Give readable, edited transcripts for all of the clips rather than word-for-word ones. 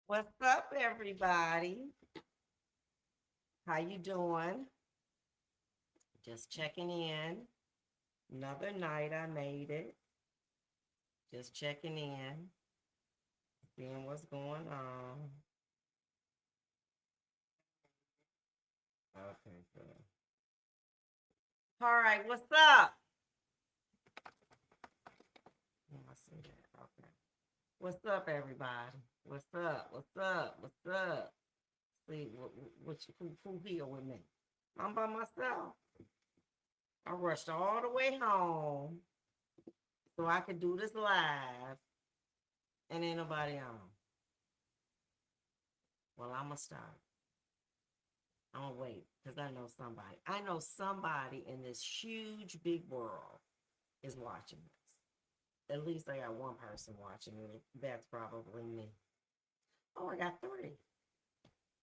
What's up, everybody? How you doing? Just checking in. Another night I made it. Just checking in, seeing what's going on. Okay, good. All right, what's up? I see that. Okay. What's up, everybody? What's up? What's up? What's up? See, who here with me? I'm by myself. I rushed all the way home so I could do this live, and ain't nobody on. Well, I'm gonna start. I'm gonna wait because I know somebody. I know somebody in this huge big world is watching this. At least I got one person watching it. That's probably me. Oh, I got three.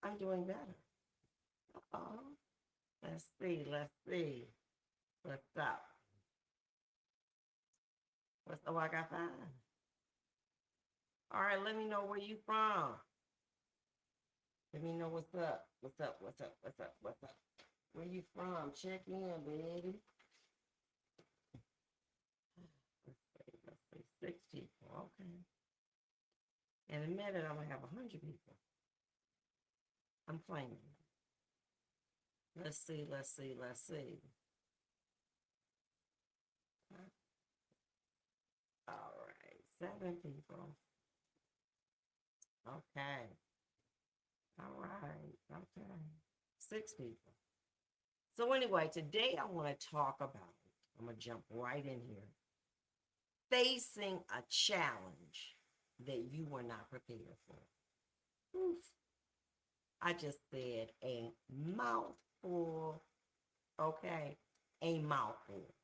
I'm doing better. Oh, let's see. Let's see. What's up? Oh, I got five. All right, let me know where you from. Let me know what's up. What's up? What's up? What's up? What's up? Where you from? Check in, baby. Let's see. Six people. Okay. In a minute, I'm gonna have 100 people. I'm playing. Let's see. Let's see. Let's see. All right, seven people. Okay. All right. Okay. Six people. So anyway, today I want to talk about. I'm gonna jump right in here. Facing a challenge that you were not prepared for. Oof. I just said a mouthful. Okay, a mouthful.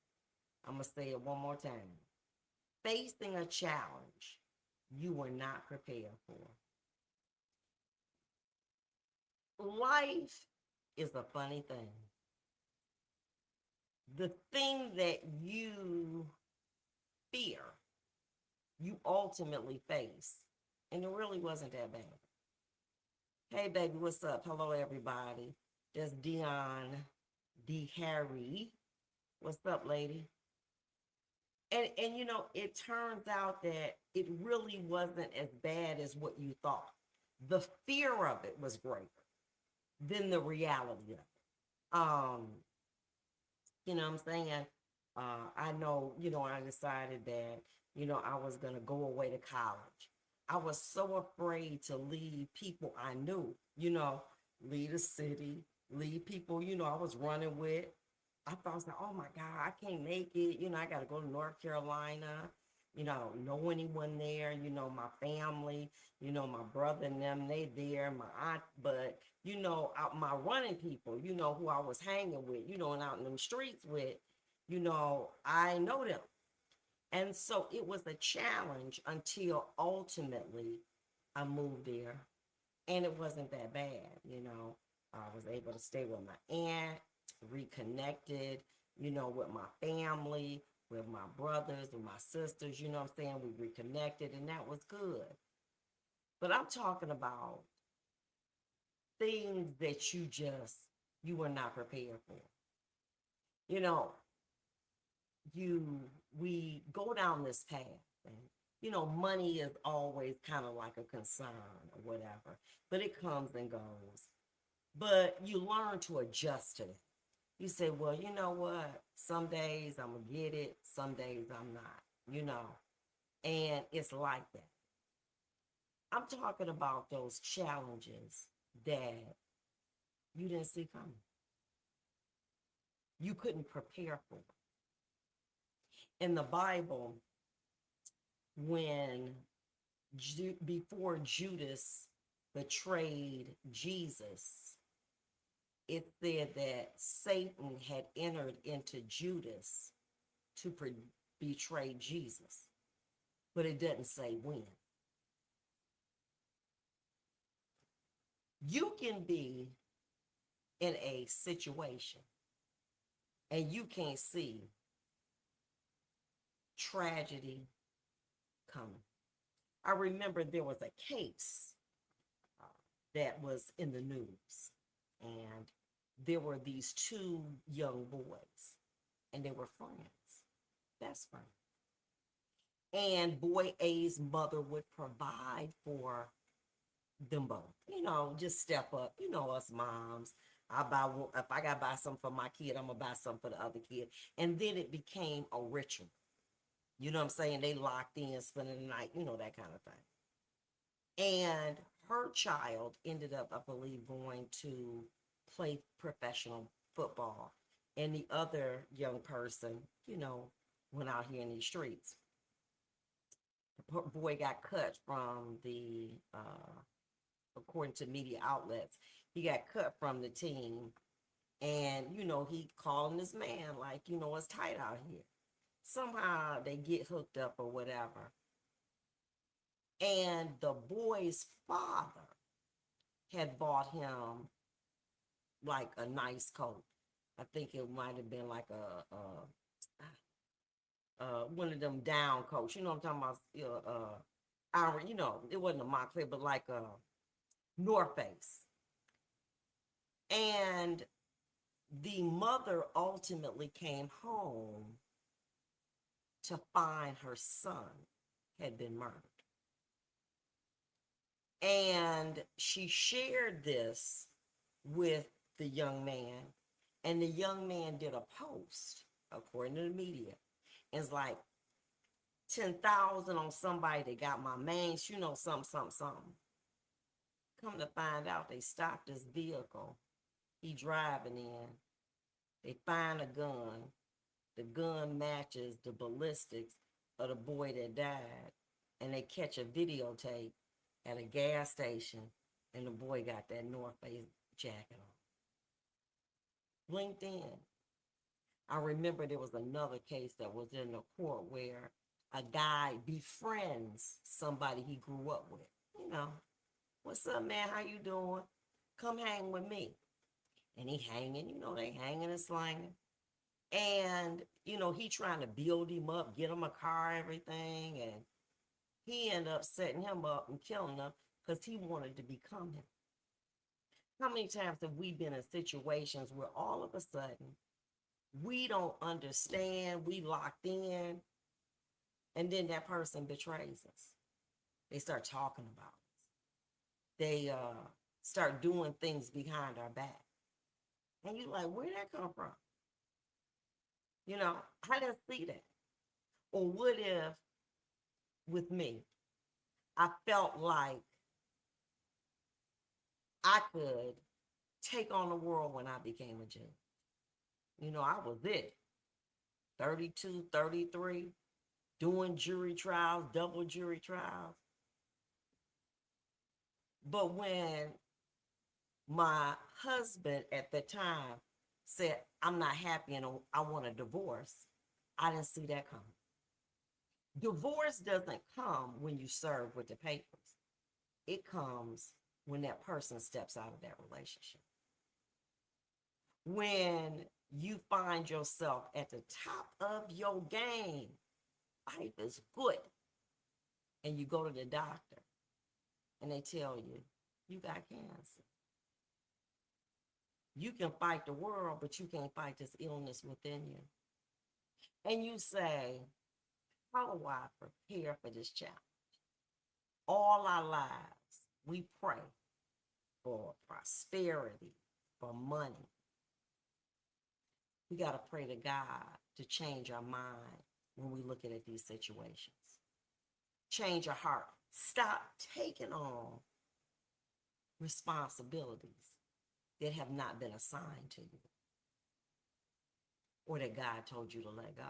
I'm gonna say it one more time. Facing a challenge you were not prepared for. Life is a funny thing. The thing that you fear, you ultimately face. And it really wasn't that bad. Hey, baby, what's up? Hello, everybody. That's Dion D. Harry. What's up, lady? And it turns out that it really wasn't as bad as what you thought. The fear of it was greater than the reality of it. You know what I'm saying? I know, I decided that, I was going to go away to college. I was so afraid to leave people I knew, leave the city, leave people, I was running with. I thought, I was like, oh my God, I can't make it. I got to go to North Carolina, know anyone there, my family, my brother and them, they there, my aunt, but, out my running people, who I was hanging with, and out in them streets with, I know them. And so it was a challenge until ultimately I moved there and it wasn't that bad. I was able to stay with my aunt, reconnected, with my family, with my brothers, with my sisters, you know what I'm saying? We reconnected and that was good. But I'm talking about things that you were not prepared for. You know, we go down this path and money is always kind of like a concern or whatever, but it comes and goes. But you learn to adjust to it. You say, well, you know what? Some days I'm going to get it, some days I'm not, and it's like that. I'm talking about those challenges that you didn't see coming, you couldn't prepare for. In the Bible, when before Judas betrayed Jesus, it said that Satan had entered into Judas to betray Jesus, but it doesn't say when. You can be in a situation and you can't see tragedy coming. I remember there was a case that was in the news. And there were these two young boys, and they were friends, best friends. And boy A's mother would provide for them both. Just step up. Us moms. If I gotta buy something for my kid, I'm gonna buy something for the other kid. And then it became a ritual. You know what I'm saying? They locked in, spending the night, that kind of thing. And her child ended up, I believe, going to play professional football. And the other young person, went out here in these streets. The boy got cut from according to media outlets, he got cut from the team. And, he calling his man, like, it's tight out here. Somehow they get hooked up or whatever. And the boy's father had bought him like a nice coat. I think it might have been like one of them down coats. You know what I'm talking about? It wasn't a Montclair, but like a North Face. And the mother ultimately came home to find her son had been murdered. And she shared this with the young man, and the young man did a post, according to the media. It's like 10,000 on somebody that got my man, something. Come to find out, they stopped his vehicle. He driving in. They find a gun. The gun matches the ballistics of the boy that died. And they catch a videotape at a gas station, and the boy got that North Face jacket on. Blinked in. I remember there was another case that was in the court where a guy befriends somebody he grew up with. What's up, man? How you doing? Come hang with me. And he hanging, they hanging and slanging. And, he trying to build him up, get him a car, everything. And he ended up setting him up and killing him because he wanted to become him. How many times have we been in situations where all of a sudden we don't understand, we locked in, and then that person betrays us? They start talking about us. They start doing things behind our back. And you're like, where'd that come from? I didn't see that. Or what if, with me, I felt like I could take on the world when I became a judge? I was it. 32, 33, doing jury trials, double jury trials. But when my husband at the time said, I'm not happy and I want a divorce, I didn't see that coming. Divorce doesn't come when you serve with the papers. It comes when that person steps out of that relationship. When you find yourself at the top of your game, life is good, and you go to the doctor and they tell you, you got cancer. You can fight the world, but you can't fight this illness within you. And you say, how do I prepare for this challenge? All our lives, we pray for prosperity, for money. We got to pray to God to change our mind when we look at these situations. Change your heart. Stop taking on responsibilities that have not been assigned to you or that God told you to let go.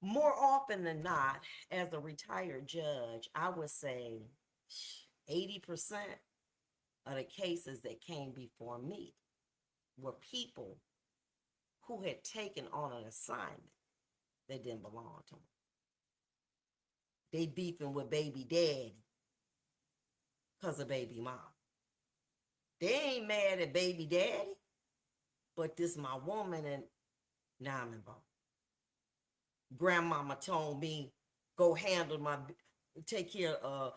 More often than not, as a retired judge, I would say 80% of the cases that came before me were people who had taken on an assignment that didn't belong to them. They beefing with baby daddy because of baby mom. They ain't mad at baby daddy, but this my woman and now I'm involved. Grandmama told me, go handle take care of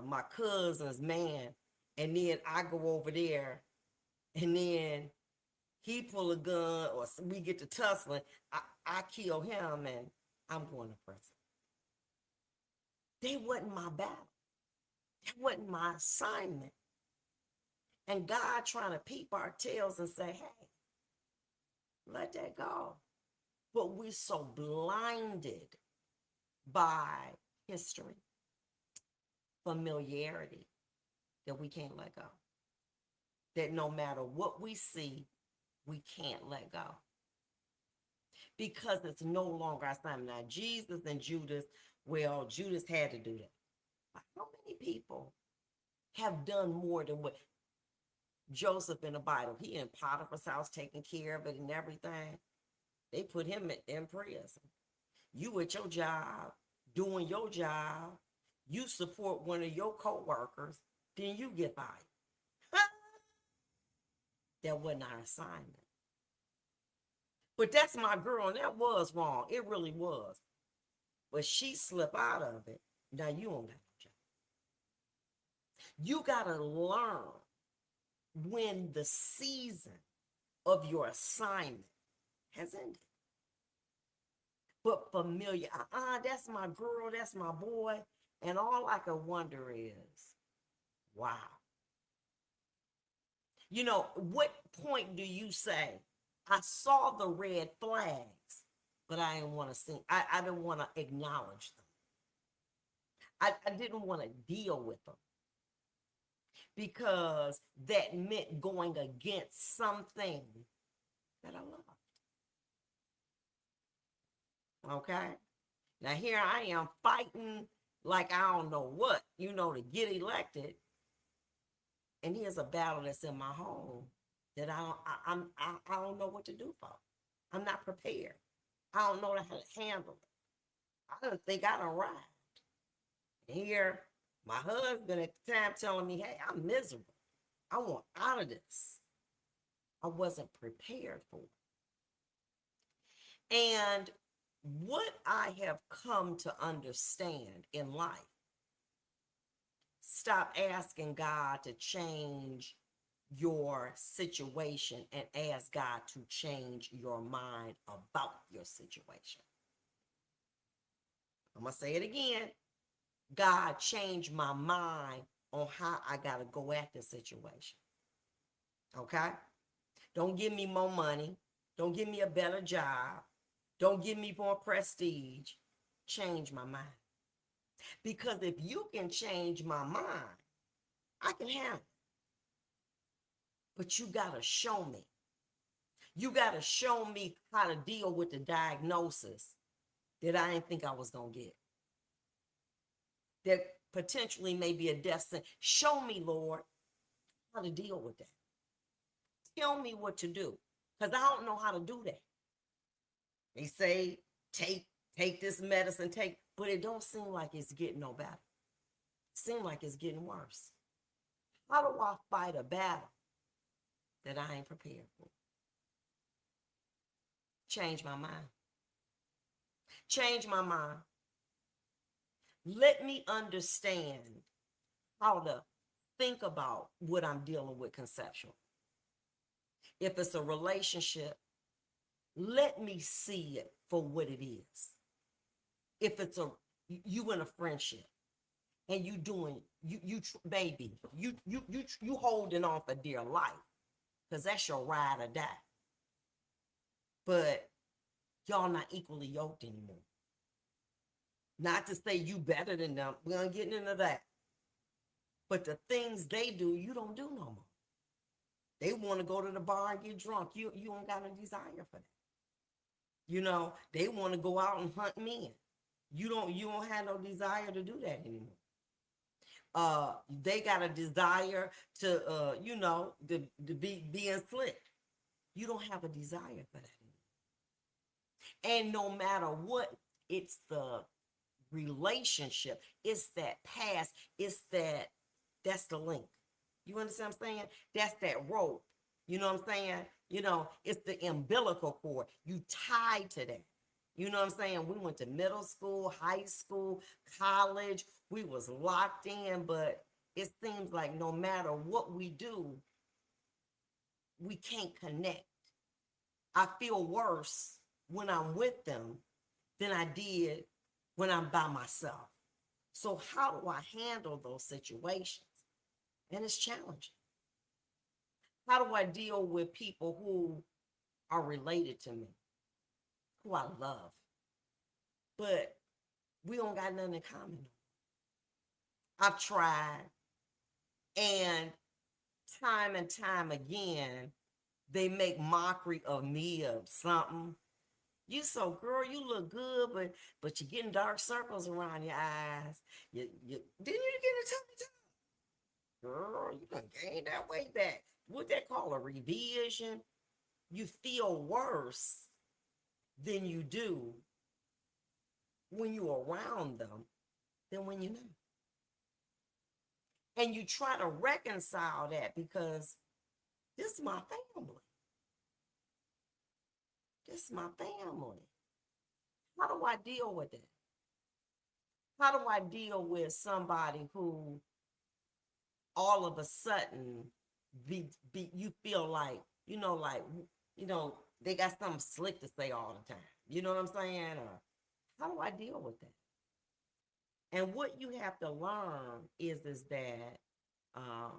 my cousin's man, and then I go over there, and then he pull a gun, or we get to tussling. I kill him, and I'm going to prison. They wasn't my battle. That wasn't my assignment. And God trying to peep our tails and say, hey, let that go. But we're so blinded by history, familiarity, that we can't let go. That no matter what we see, we can't let go. Because it's no longer our assignment. Now, Jesus and Judas, well, Judas had to do that. But how many people have done more than what Joseph in the Bible? He in Potiphar's house taking care of it and everything. They put him in prison. You at your job, doing your job, you support one of your co-workers, then you get fired. That wasn't our assignment. But that's my girl, and that was wrong. It really was. But she slipped out of it. Now you don't got no job. You got to learn when the season of your assignment has ended. But familiar, that's my girl, that's my boy. And all I can wonder is, wow. You know, what point do you say, I saw the red flags, but I didn't want to see, I didn't want to acknowledge them. I didn't want to deal with them, because that meant going against something that I loved. Okay? Now here I am fighting like I don't know what, to get elected. And here's a battle that's in my home that I don't know what to do for. I'm not prepared. I don't know how to handle it. I don't think I done arrived. Here, my husband at the time telling me, hey, I'm miserable. I want out of this. I wasn't prepared for it. And what I have come to understand in life, stop asking God to change your situation and ask God to change your mind about your situation. I'm going to say it again. God changed my mind on how I got to go at the situation. Okay? Don't give me more money. Don't give me a better job. Don't give me more prestige. Change my mind. Because if you can change my mind, I can handle it. But you got to show me. You got to show me how to deal with the diagnosis that I didn't think I was going to get. That potentially may be a death sentence. Show me, Lord, how to deal with that. Tell me what to do, because I don't know how to do that. They say, take this medicine, but it don't seem like it's getting no better. It seems like it's getting worse. How do I fight a battle that I ain't prepared for? Change my mind. Change my mind. Let me understand how to think about what I'm dealing with conceptual. If it's a relationship, let me see it for what it is. If it's you in a friendship and you doing, baby, you holding on for dear life, because that's your ride or die. But y'all not equally yoked anymore. Not to say you better than them. We're not getting into that. But the things they do, you don't do no more. They want to go to the bar and get drunk. You don't got a desire for that. They want to go out and hunt men. You don't have no desire to do that anymore. They got a desire to to being slick. You don't have a desire for that anymore. And no matter what, it's the relationship, it's that past, that's the link. You understand what I'm saying? That's that rope. You know what I'm saying? It's the umbilical cord. You tie to that. You know what I'm saying? We went to middle school, high school, college. We was locked in, but it seems like no matter what we do, we can't connect. I feel worse when I'm with them than I did when I'm by myself. So how do I handle those situations? And it's challenging. How do I deal with people who are related to me, who I love, but we don't got nothing in common? I've tried, and time again, they make mockery of me of something. You so girl, you look good, but you're getting dark circles around your eyes. You didn't you get a tummy tuck? Girl, you done gained that weight back. What they call a revision? You feel worse than you do when you're around them than when you're not. And you try to reconcile that because this is my family. This is my family. How do I deal with it? How do I deal with somebody who all of a sudden you feel like, you know, they got something slick to say all the time. You know what I'm saying? Or how do I deal with that? And what you have to learn is that uh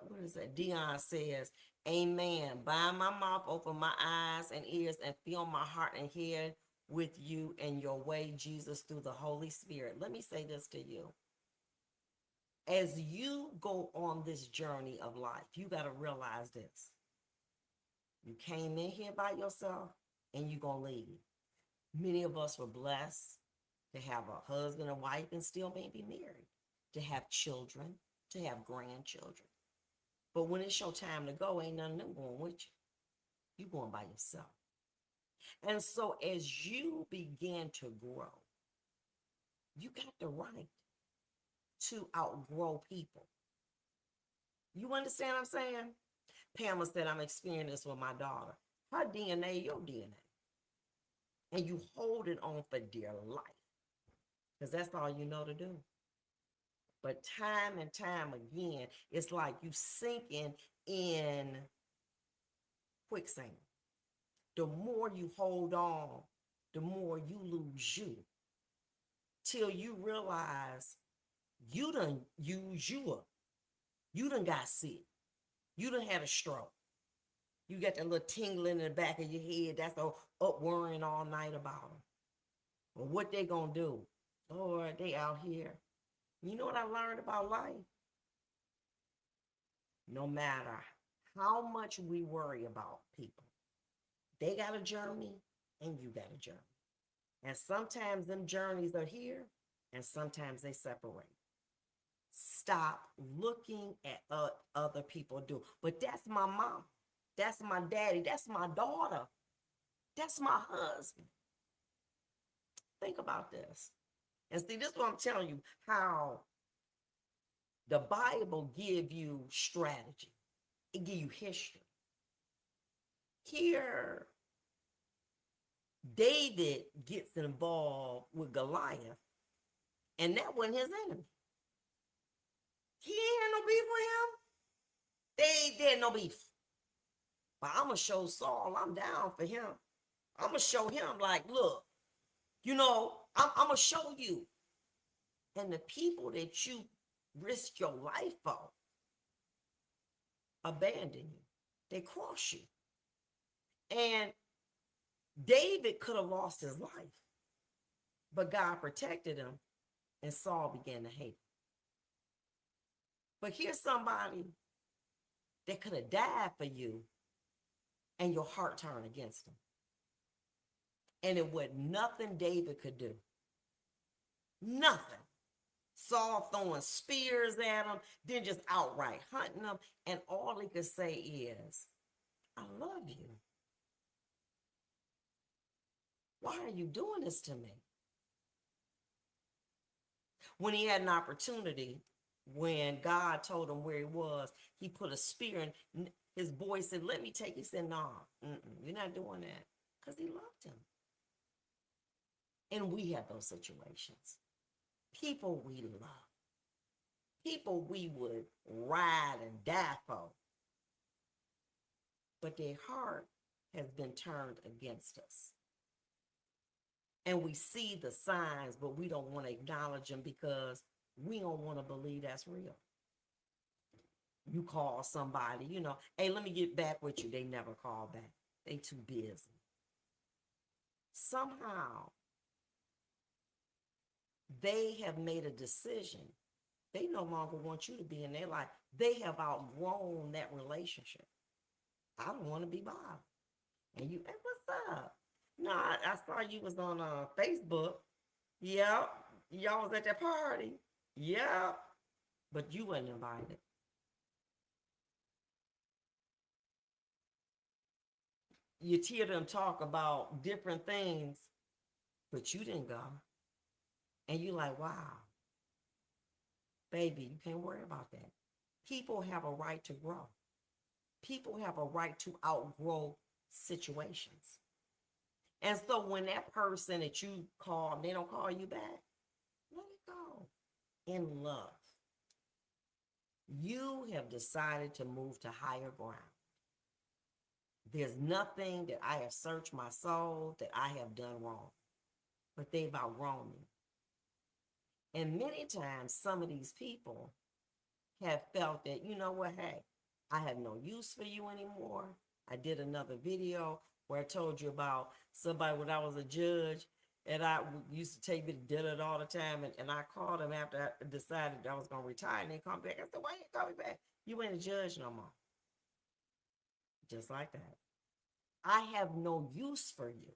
what is that? Dion says, Amen. Bind my mouth, open my eyes and ears, and fill my heart and head with you and your way, Jesus, through the Holy Spirit. Let me say this to you. As you go on this journey of life, you got to realize this. You came in here by yourself and you're going to leave. Many of us were blessed to have a husband and wife and still maybe married, to have children, to have grandchildren. But when it's your time to go, ain't none of them going with you. You going by yourself. And so as you begin to grow, you got the right to outgrow people. You understand what I'm saying? Pamela said, I'm experiencing this with my daughter. Her DNA, your DNA. And you hold it on for dear life. Because that's all you know to do. But time and time again, it's like you sinking in quicksand. The more you hold on, the more you lose you. Till you realize you done use you up. You done got sick. You done had a stroke. You got that little tingling in the back of your head. That's up worrying all night about them. Well, what they gonna do? Lord, they out here. You know what I learned about life? No matter how much we worry about people, they got a journey and you got a journey. And sometimes them journeys are here and sometimes they separate. Stop looking at other people do. But that's my mom. That's my daddy. That's my daughter. That's my husband. Think about this. And see, this is what I'm telling you, how the Bible give you strategy. It give you history. Here, David gets involved with Goliath, and that wasn't his enemy. He ain't had no beef with him. They had no beef. But I'm going to show Saul I'm down for him. I'm going to show him like, look, I'm going to show you. And the people that you risk your life for abandon you. They cross you. And David could have lost his life, but God protected him and Saul began to hate him. But here's somebody that could have died for you and your heart turned against him. And it was nothing David could do. Nothing. Saul throwing spears at him, then just outright hunting him. And all he could say is, I love you. Why are you doing this to me? When he had an opportunity, when God told him where he was, he put a spear in his boy said, let me take it. He said, no, you're not doing that. Because he loved him. And we have those situations. People we love, people we would ride and die for, but their heart has been turned against us. And we see the signs, but we don't want to acknowledge them because we don't want to believe that's real. You call somebody, hey, let me get back with you. They never call back. They too busy. Somehow they have made a decision. They no longer want you to be in their life. They have outgrown that relationship. I don't want to be bothered. And you, hey, what's up? No, I saw you was on Facebook. Yep. Y'all was at that party. Yep. But you wasn't invited. You hear them talk about different things, but you didn't go. And you like, wow, baby, you can't worry about that. People have a right to grow. People have a right to outgrow situations. And so when that person that you call, they don't call you back, let it go. In love, you have decided to move to higher ground. There's nothing that I have searched my soul that I have done wrong, but they've outgrown me. And many times, some of these people have felt that, you know what, hey, I have no use for you anymore. I did another video where I told you about somebody when I was a judge, and I used to take me to dinner all the time, and I called him after I decided I was going to retire, and they called me back. I said, why you call me back? You ain't a judge no more. Just like that. I have no use for you.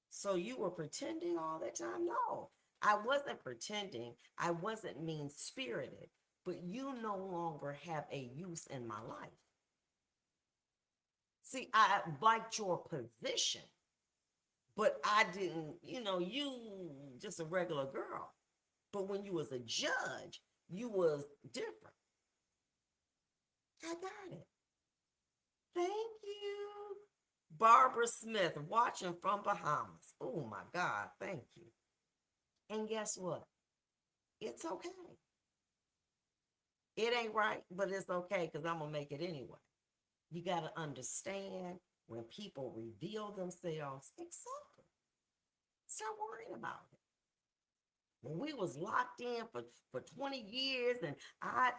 So you were pretending all that time? No, I wasn't pretending. I wasn't mean spirited, but you no longer have a use in my life. See, I liked your position, but I didn't, you just a regular girl. But when you was a judge, you was different. I got it. Thank you. Barbara Smith, watching from Bahamas. Oh my God, thank you. And guess what? It's okay. It ain't right, but it's okay because I'm going to make it anyway. You got to understand when people reveal themselves, accept it. Stop worrying about it. When we was locked in for 20 years and I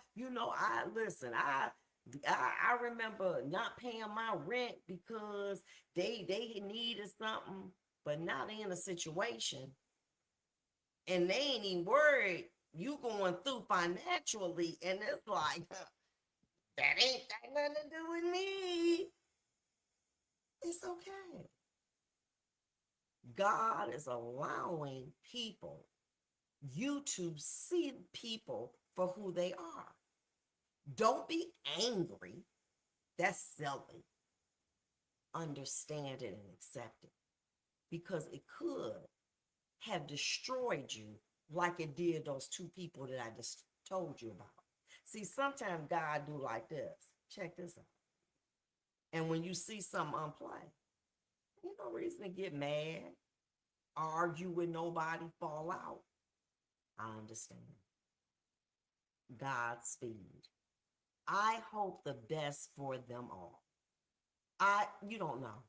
remember not paying my rent because they needed something, but now they in a situation and they ain't even worried you going through financially, and it's like, that ain't got nothing to do with me. It's okay. God is allowing people, you to see people for who they are. Don't be angry. That's silly. Understand it and accept it, because it could have destroyed you like it did those two people that I just told you about. See, sometimes God do like this. Check this out. And when you see something unplay, ain't no reason to get mad, argue with nobody, fall out. I understand. Godspeed. I hope the best for them all. You don't know.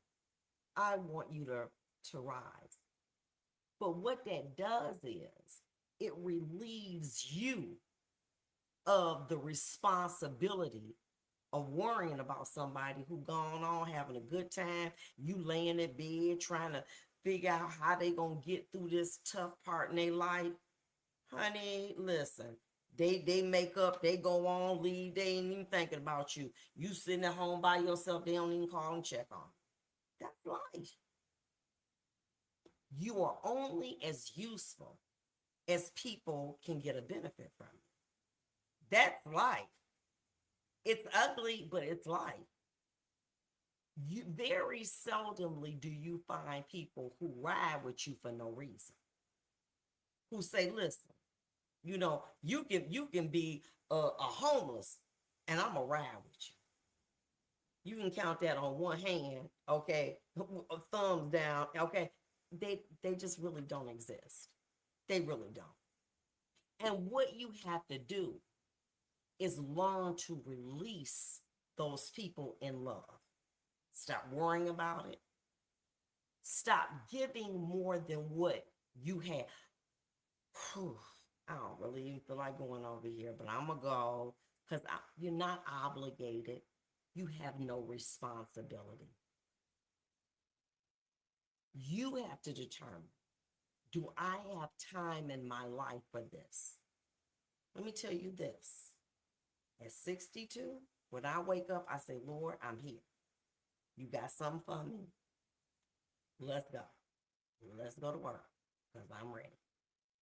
I want you to rise. But what that does is it relieves you of the responsibility of worrying about somebody who gone on having a good time. You laying in bed trying to figure out how they gonna get through this tough part in their life. Honey, listen. They make up, they go on, leave, they ain't even thinking about you. You sitting at home by yourself, they don't even call and check on. That's life. You are only as useful as people can get a benefit from you. That's life. It's ugly, but it's life. You very seldomly do you find people who ride with you for no reason. Who say, listen, you can be a homeless and I'm gonna ride with you. You can count that on one hand, okay? Thumbs down, okay? they just really don't exist. They really don't. And what you have to do is learn to release those people in love. Stop worrying about it. Stop giving more than what you have. Whew, I don't really even feel like going over here, but I'm going to go because you're not obligated. You have no responsibility. You have to determine, do I have time in my life for this? Let me tell you this. At 62, when I wake up, I say, Lord, I'm here. You got something for me? Let's go. Let's go to work because I'm ready.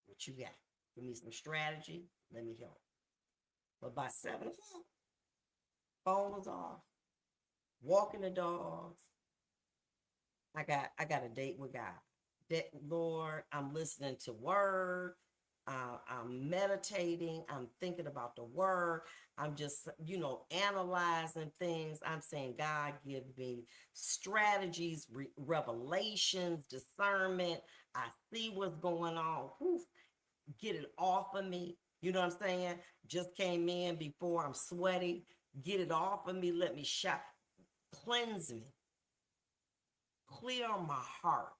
What you got? Give me some strategy. Let me help. But by 7 o'clock, phone was off. Walking the dogs. I got a date with God. That, Lord, I'm listening to word. I'm meditating. I'm thinking about the word. I'm just, analyzing things. I'm saying, God, give me strategies, revelations, discernment. I see what's going on. Whew, get it off of me. You know what I'm saying? Just came in before I'm sweaty. Get it off of me. Let me shine. Cleanse me. Clear my heart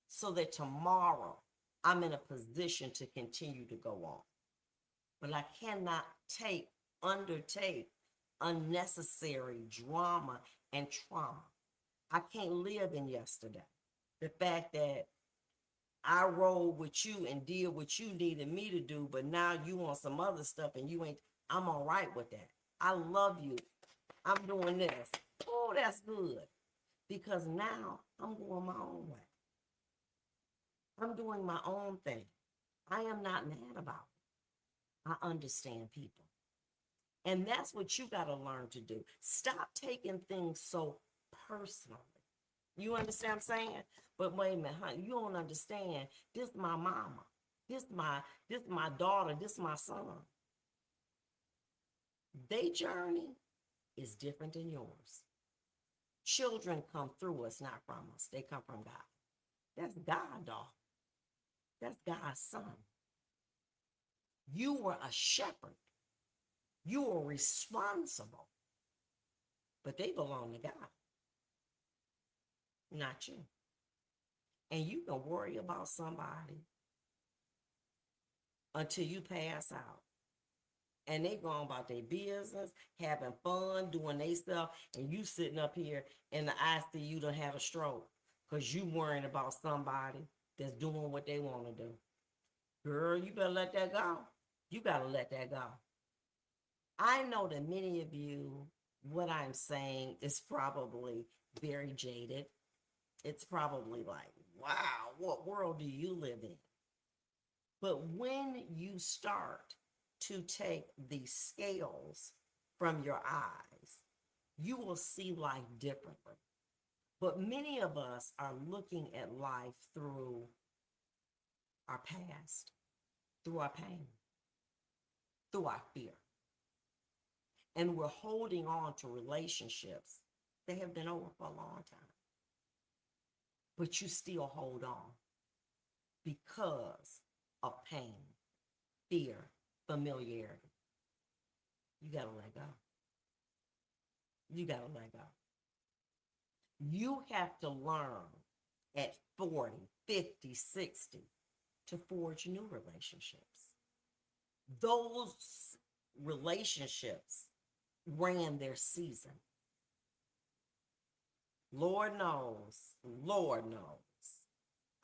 so that tomorrow I'm in a position to continue to go on. But I cannot undertake unnecessary drama and trauma. I can't live in yesterday. The fact that I rolled with you and did what you needed me to do, but now you want some other stuff and you ain't, I'm all right with that. I love you. I'm doing this. Oh, that's good. Because now I'm going my own way. I'm doing my own thing. I am not mad about it. I understand people. And that's what you got to learn to do. Stop taking things so personally. You understand what I'm saying? But wait a minute, honey, you don't understand. This is my mama. This is my daughter. This is my son. Their journey is different than yours. Children come through us, not from us. They come from God. That's God, dog. That's God's son. You were a shepherd. You were responsible. But they belong to God, not you. And you can worry about somebody until you pass out. And they going about their business, having fun, doing their stuff, and you sitting up here in the ICU to have a stroke because you worrying about somebody that's doing what they want to do. Girl, you better let that go. You got to let that go. I know that many of you, what I'm saying is probably very jaded. It's probably like, wow, what world do you live in? But when you start to take the scales from your eyes, you will see life differently. But many of us are looking at life through our past, through our pain, through our fear. And we're holding on to relationships that have been over for a long time. But you still hold on because of pain, fear, familiarity. You got to let go. You got to let go. You have to learn at 40, 50, 60 to forge new relationships. Those relationships ran their season. Lord knows,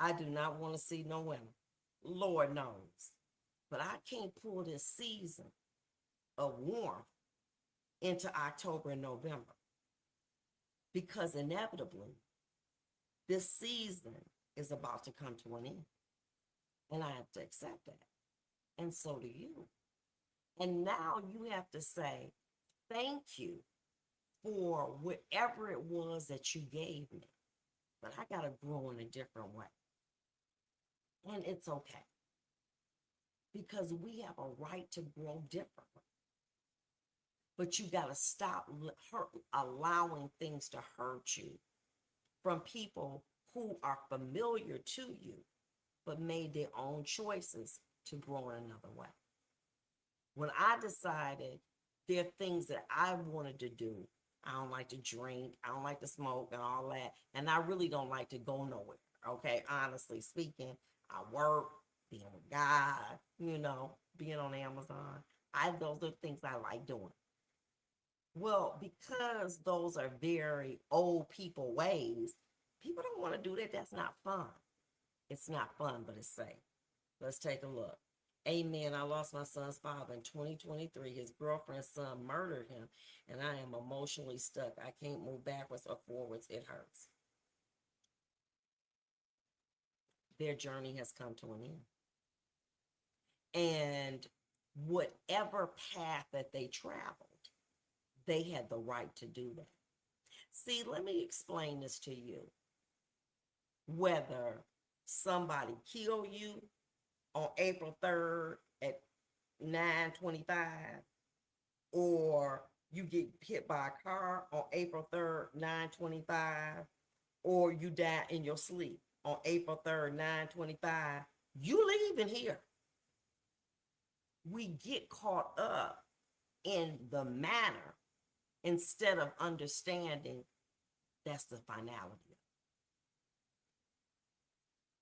I do not want to see no women. Lord knows. But I can't pull this season of warmth into October and November because inevitably this season is about to come to an end. And I have to accept that. And so do you. And now you have to say, thank you for whatever it was that you gave me. But I got to grow in a different way. And it's okay. Because we have a right to grow differently. But you got to stop allowing things to hurt you from people who are familiar to you, but made their own choices to grow in another way. When I decided there are things that I wanted to do, I don't like to drink, I don't like to smoke and all that, and I really don't like to go nowhere. Okay, honestly speaking, I work, being with God, being on Amazon. Those are things I like doing. Well, because those are very old people ways, people don't want to do that. That's not fun. It's not fun, but it's safe. Let's take a look. Amen. I lost my son's father in 2023. His girlfriend's son murdered him, and I am emotionally stuck. I can't move backwards or forwards. It hurts. Their journey has come to an end. And whatever path that they traveled, they had the right to do that. See, let me explain this to you. Whether somebody killed you on April 3rd at 9:25, or you get hit by a car on April 3rd, 9:25, or you die in your sleep on April 3rd, 9:25, you leaving here. We get caught up in the manner instead of understanding that's the finality.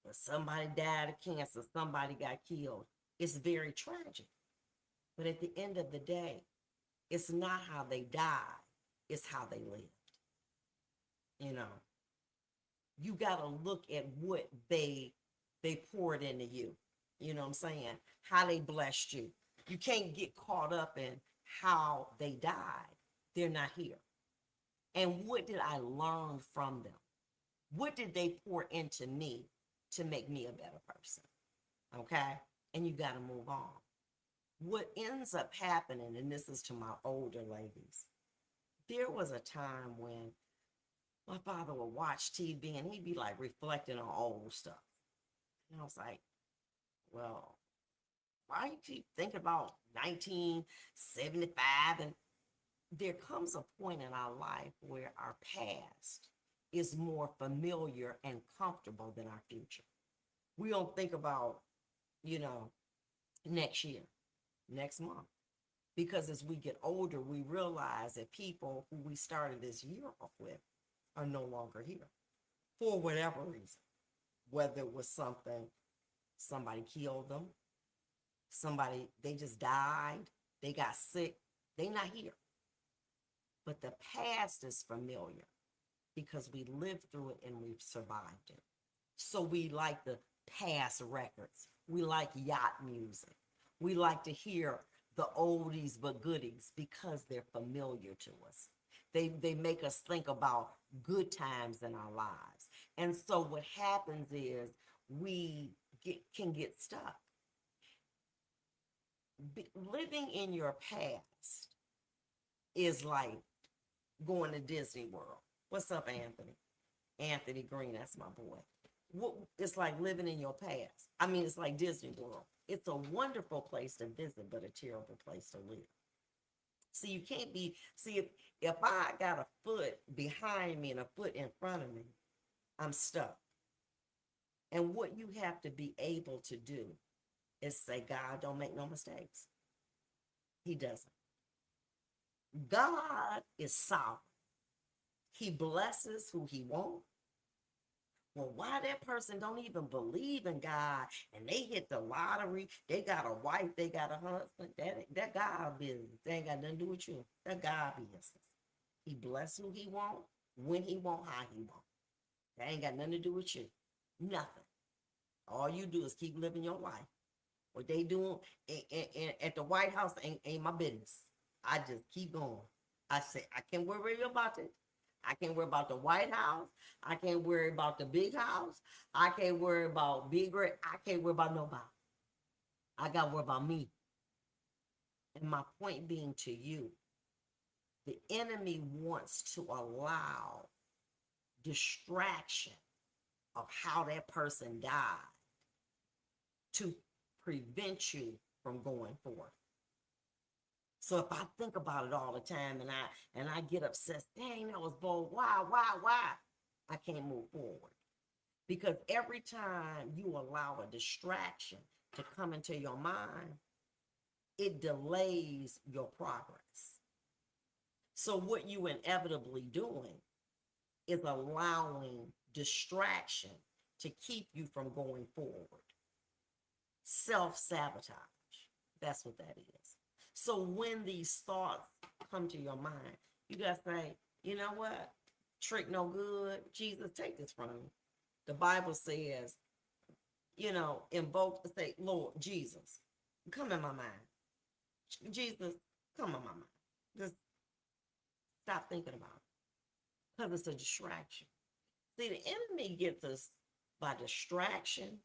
But somebody died of cancer, somebody got killed. It's very tragic. But at the end of the day, it's not how they died, it's how they lived. You got to look at what they poured into you. You know what I'm saying? How they blessed you. You can't get caught up in how they died. They're not here. And what did I learn from them? What did they pour into me to make me a better person? Okay? And you got to move on. What ends up happening, and this is to my older ladies, there was a time when my father would watch TV and he'd be like reflecting on old stuff. And I was like, well, why you keep thinking about 1975? And there comes a point in our life where our past is more familiar and comfortable than our future. We don't think about, next year, next month. Because as we get older, we realize that people who we started this year off with are no longer here for whatever reason. Whether it was somebody killed them, they just died, they got sick, they not here. But the past is familiar because we lived through it and we've survived it. So we like the past records. We like yacht music. We like to hear the oldies but goodies because they're familiar to us. They make us think about good times in our lives. And so what happens is we can get stuck. Living in your past is like going to Disney World. What's up, Anthony? Anthony Green, that's my boy. It's like living in your past. I mean, it's like Disney World. It's a wonderful place to visit, but a terrible place to live. See, you can't be, if I got a foot behind me and a foot in front of me, I'm stuck. And what you have to be able to do is say, God don't make no mistakes. He doesn't. God is sovereign. He blesses who he wants. Well, why that person don't even believe in God and they hit the lottery, they got a wife, they got a husband, that God business. They ain't got nothing to do with you. That God business. He bless who he want, when he want, how he want. That ain't got nothing to do with you. Nothing. All you do is keep living your life. What they doing at the White House ain't my business. I just keep going. I say, I can't worry about it. I can't worry about the White House. I can't worry about the big house. I can't worry about big red. I can't worry about nobody. I got to worry about me. And my point being to you, the enemy wants to allow distraction of how that person died to prevent you from going forth. So if I think about it all the time and I get upset, dang, that was bold. Why? I can't move forward. Because every time you allow a distraction to come into your mind, it delays your progress. So what you inevitably doing is allowing distraction to keep you from going forward. Self-sabotage. That's what that is. So when these thoughts come to your mind, you gotta say, you know what? Trick no good. Jesus, take this from me. The Bible says, invoke, say, Lord Jesus, come in my mind. Jesus, come in my mind. Just stop thinking about it. Because it's a distraction. See, the enemy gets us by distraction.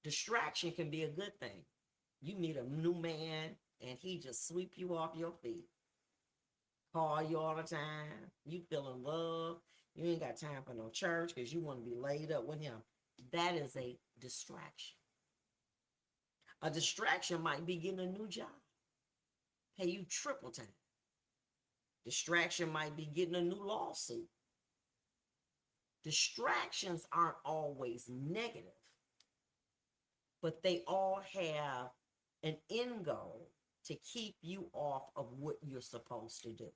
Distraction can be a good thing. You meet a new man and he just sweep you off your feet. Call you all the time. You feel in love. You ain't got time for no church because you want to be laid up with him. That is a distraction. A distraction might be getting a new job. Pay you triple time. Distraction might be getting a new lawsuit. Distractions aren't always negative, but they all have an end goal to keep you off of what you're supposed to do.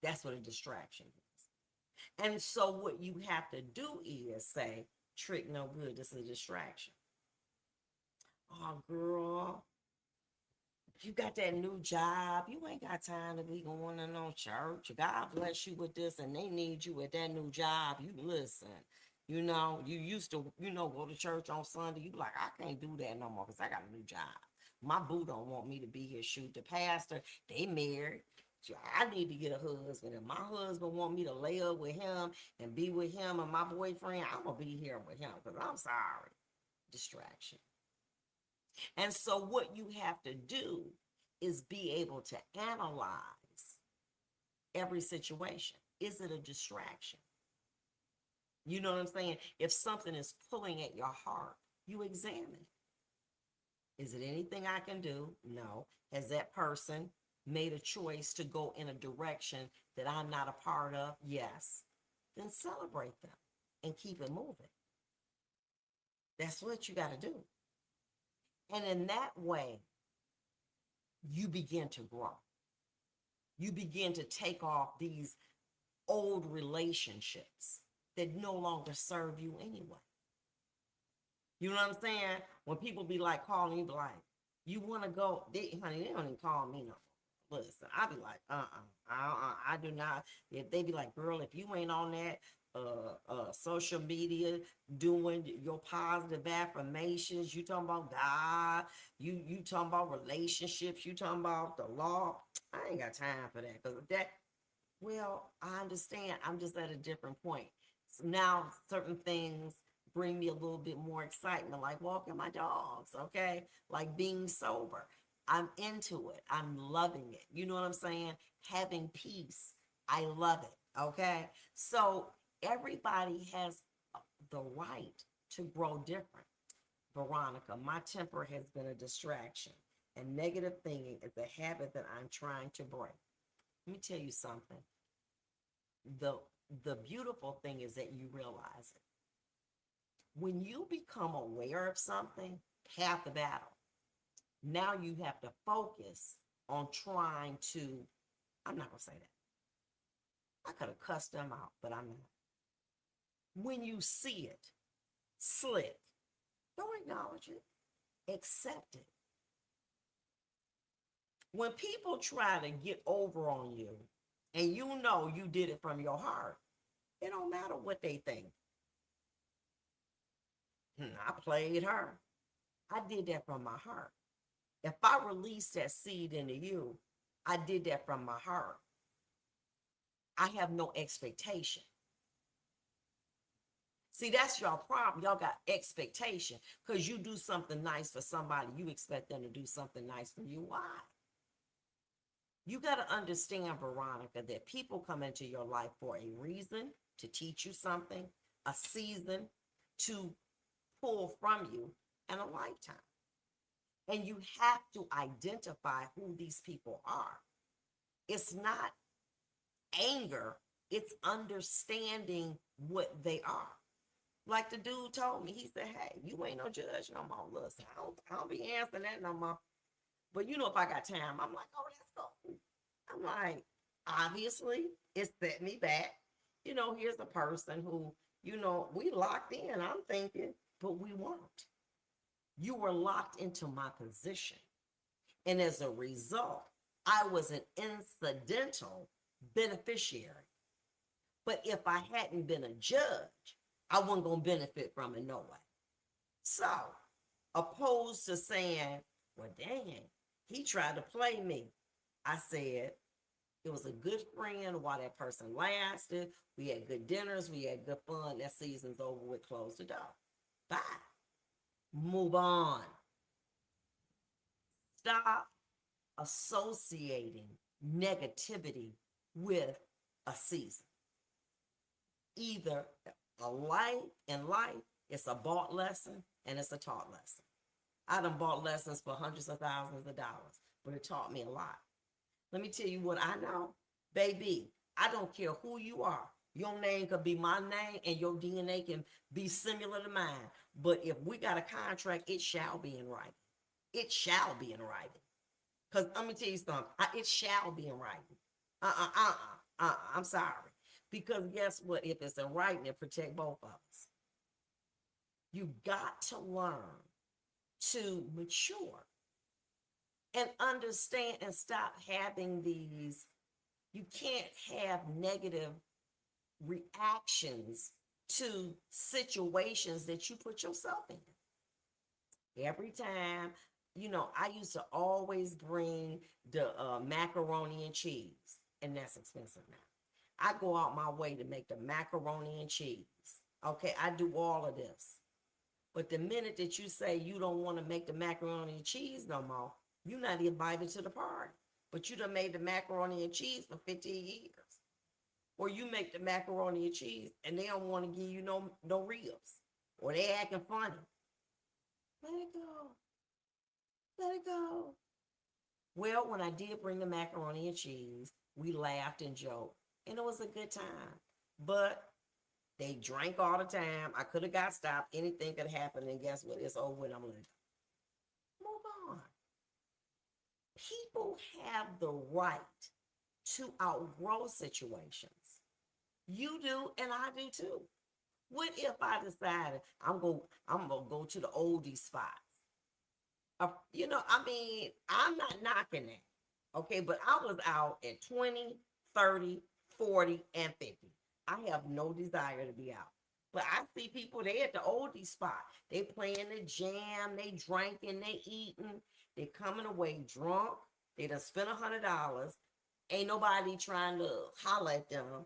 That's what a distraction is. And so what you have to do is say, trick no good, this is a distraction. Oh, girl, you got that new job. You ain't got time to be going to no church. God bless you with this, and they need you at that new job. You listen. You used to, go to church on Sunday. You like, I can't do that no more because I got a new job. My boo don't want me to be here. Shoot, the pastor, they married. I need to get a husband. If my husband want me to lay up with him and be with him and my boyfriend, I'm going to be here with him because I'm sorry. Distraction. And so what you have to do is be able to analyze every situation. Is it a distraction? You know what I'm saying? If something is pulling at your heart, you examine. Is it anything I can do? No. Has that person made a choice to go in a direction that I'm not a part of? Yes. Then celebrate them and keep it moving. That's what you got to do. And in that way, you begin to grow. You begin to take off these old relationships that no longer serve you anyway. You know what I'm saying? When people be like calling you, be like, you want to go? Honey, they don't even call me no more. Listen, I be like, I do not. If they be like, girl, if you ain't on that social media doing your positive affirmations, you talking about God, you talking about relationships, you talking about the law, I ain't got time for that. Because that, well, I understand. I'm just at a different point. So now certain things bring me a little bit more excitement, like walking my dogs, okay? Like being sober. I'm into it. I'm loving it. You know what I'm saying? Having peace. I love it, okay? So everybody has the right to grow different. Veronica, my temper has been a distraction, and negative thinking is a habit that I'm trying to break. Let me tell you something. The beautiful thing is that you realize it. When you become aware of something, half the battle. Now you have to focus on trying to, I'm not going to say that. I could have cussed them out, but I'm not. When you see it, slick, don't acknowledge it, accept it. When people try to get over on you and you know you did it from your heart, it don't matter what they think. I played her. I did that from my heart. If I release that seed into you, I did that from my heart. I have no expectation. See, that's your problem. Y'all got expectation because you do something nice for somebody. You expect them to do something nice for you. Why? You got to understand, Veronica, that people come into your life for a reason, to teach you something, a season, to pull from you, and a lifetime. And you have to identify who these people are. It's not anger It's understanding what they are. Like the dude told me, he said, "Hey, you ain't no judge no more. Listen, I don't be answering that no more. But you know, if I got time, I'm like, oh, that's cool. I'm like, obviously, it set me back. You know, here's a person who, you know, we locked in. I'm thinking, but we weren't. You were locked into my position. And as a result, I was an incidental beneficiary. But if I hadn't been a judge, I wasn't going to benefit from it no way. So, opposed to saying, well, dang, he tried to play me, I said, it was a good friend while that person lasted. We had good dinners. We had good fun. That season's over with. Close the door. Bye. Move on. Stop associating negativity with a season. Either a life in life, it's a bought lesson and it's a taught lesson. I done bought lessons for hundreds of thousands of dollars, but it taught me a lot. Let me tell you what I know. Baby, I don't care who you are. Your name could be my name and your DNA can be similar to mine. But if we got a contract, it shall be in writing. It shall be in writing. Because let me tell you something. It shall be in writing. I'm sorry. Because guess what? If it's in writing, it protect both of us. You got to learn to mature and understand and stop having these. You can't have negative reactions to situations that you put yourself in. Every time, you know, I used to always bring the macaroni and cheese, and that's expensive now. I go out my way to make the macaroni and cheese. Okay, I do all of this. But the minute that you say you don't want to make the macaroni and cheese no more, you're not invited to the party. But you done made the macaroni and cheese for 15 years. Or you make the macaroni and cheese and they don't want to give you no ribs. Or they acting funny. Let it go. Let it go. Well, when I did bring the macaroni and cheese, we laughed and joked. And it was a good time. But they drank all the time. I could have got stopped. Anything could happen. And guess what? It's over with. I'm like, move on. People have the right to outgrow situations. You do, and I do too. What if I decided I'm gonna go to the oldie spots? You know, I mean, I'm not knocking that. Okay, but I was out at 20, 30, 40, and 50. I have no desire to be out. But I see people, they at the oldie spot. They playing the jam, they drinking, they eating, they coming away drunk. They done spent $100. Ain't nobody trying to holler at them.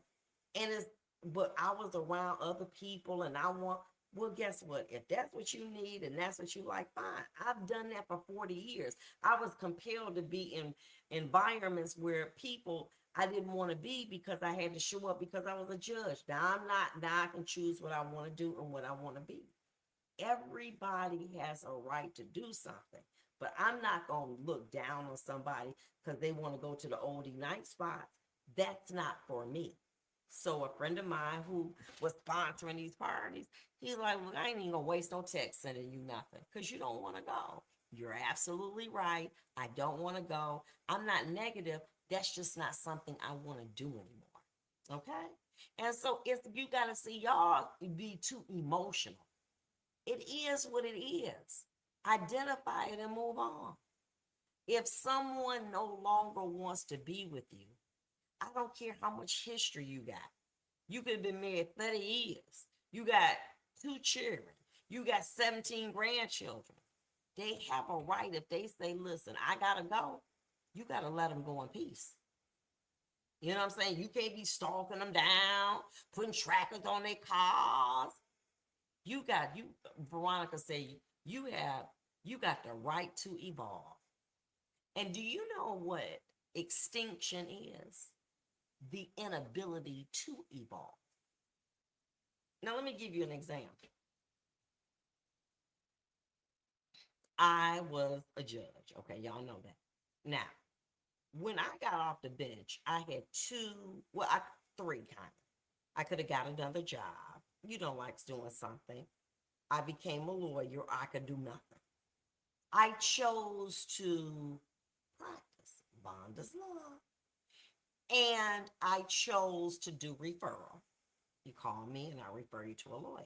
And it's, but I was around other people and I want, well, guess what? If that's what you need and that's what you like, fine. I've done that for 40 years. I was compelled to be in environments where people I didn't want to be because I had to show up because I was a judge. Now I'm not, now I can choose what I want to do and what I want to be. Everybody has a right to do something, but I'm not going to look down on somebody because they want to go to the oldie night spots. That's not for me. So a friend of mine who was sponsoring these parties, he's like, well, I ain't even gonna waste no text sending you nothing because you don't want to go. You're absolutely right. I don't want to go. I'm not negative. That's just not something I want to do anymore. Okay. And so if you got to see y'all be too emotional. It is what it is. Identify it and move on. If someone no longer wants to be with you, I don't care how much history you got. You could have been married 30 years. You got 2 children. You got 17 grandchildren. They have a right if they say, listen, I got to go. You got to let them go in peace. You know what I'm saying? You can't be stalking them down, putting trackers on their cars. Veronica said, you got the right to evolve. And do you know what extinction is? The inability to evolve. Now, let me give you an example. I was a judge. Okay, y'all know that. Now, when I got off the bench, I had three kind of. I could have got another job, like doing something. I became a lawyer. I could do nothing. I chose to practice Bonda's law, and I chose to do referral. You call me and I refer you to a lawyer.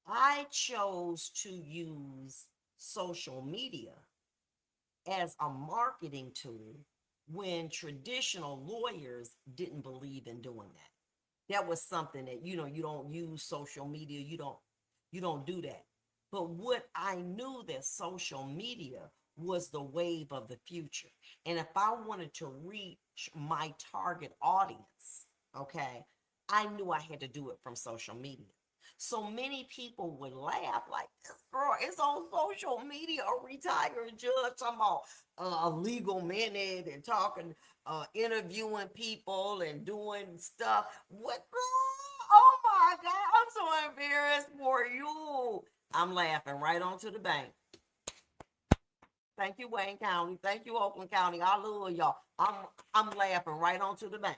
I chose to use social media as a marketing tool when traditional lawyers didn't believe in doing that. That was something that you don't use social media, you don't do that. But what I knew that social media was the wave of the future. And if I wanted to reach my target audience, okay, I knew I had to do it from social media. So many people would laugh like, this girl is on social media, a retired judge, talking about a legal minute and talking, interviewing people and doing stuff. What, girl? Oh my God, I'm so embarrassed for you. I'm laughing right onto the bank. Thank you, Wayne County. Thank you, Oakland County. I love y'all. I'm laughing right onto the bank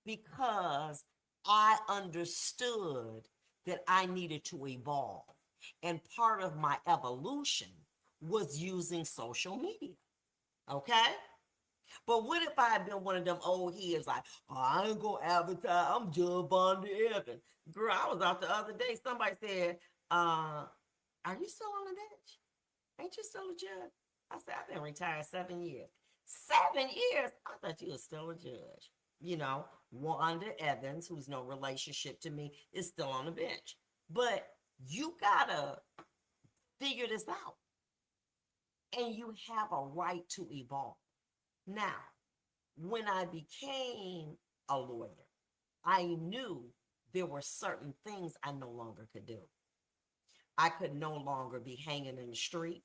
because I understood that I needed to evolve. And part of my evolution was using social media. Okay? But what if I had been one of them old heads like, oh, I ain't gonna advertise, I'm Judge Vonda Evans. Girl, I was out the other day. Somebody said, are you still on the bench? Ain't you still a judge? I said, I've been retired 7 years. 7 years? I thought you were still a judge. Wanda Evans, who's no relationship to me, is still on the bench. But you gotta figure this out. And you have a right to evolve. Now, when I became a lawyer, I knew there were certain things I no longer could do. I could no longer be hanging in the street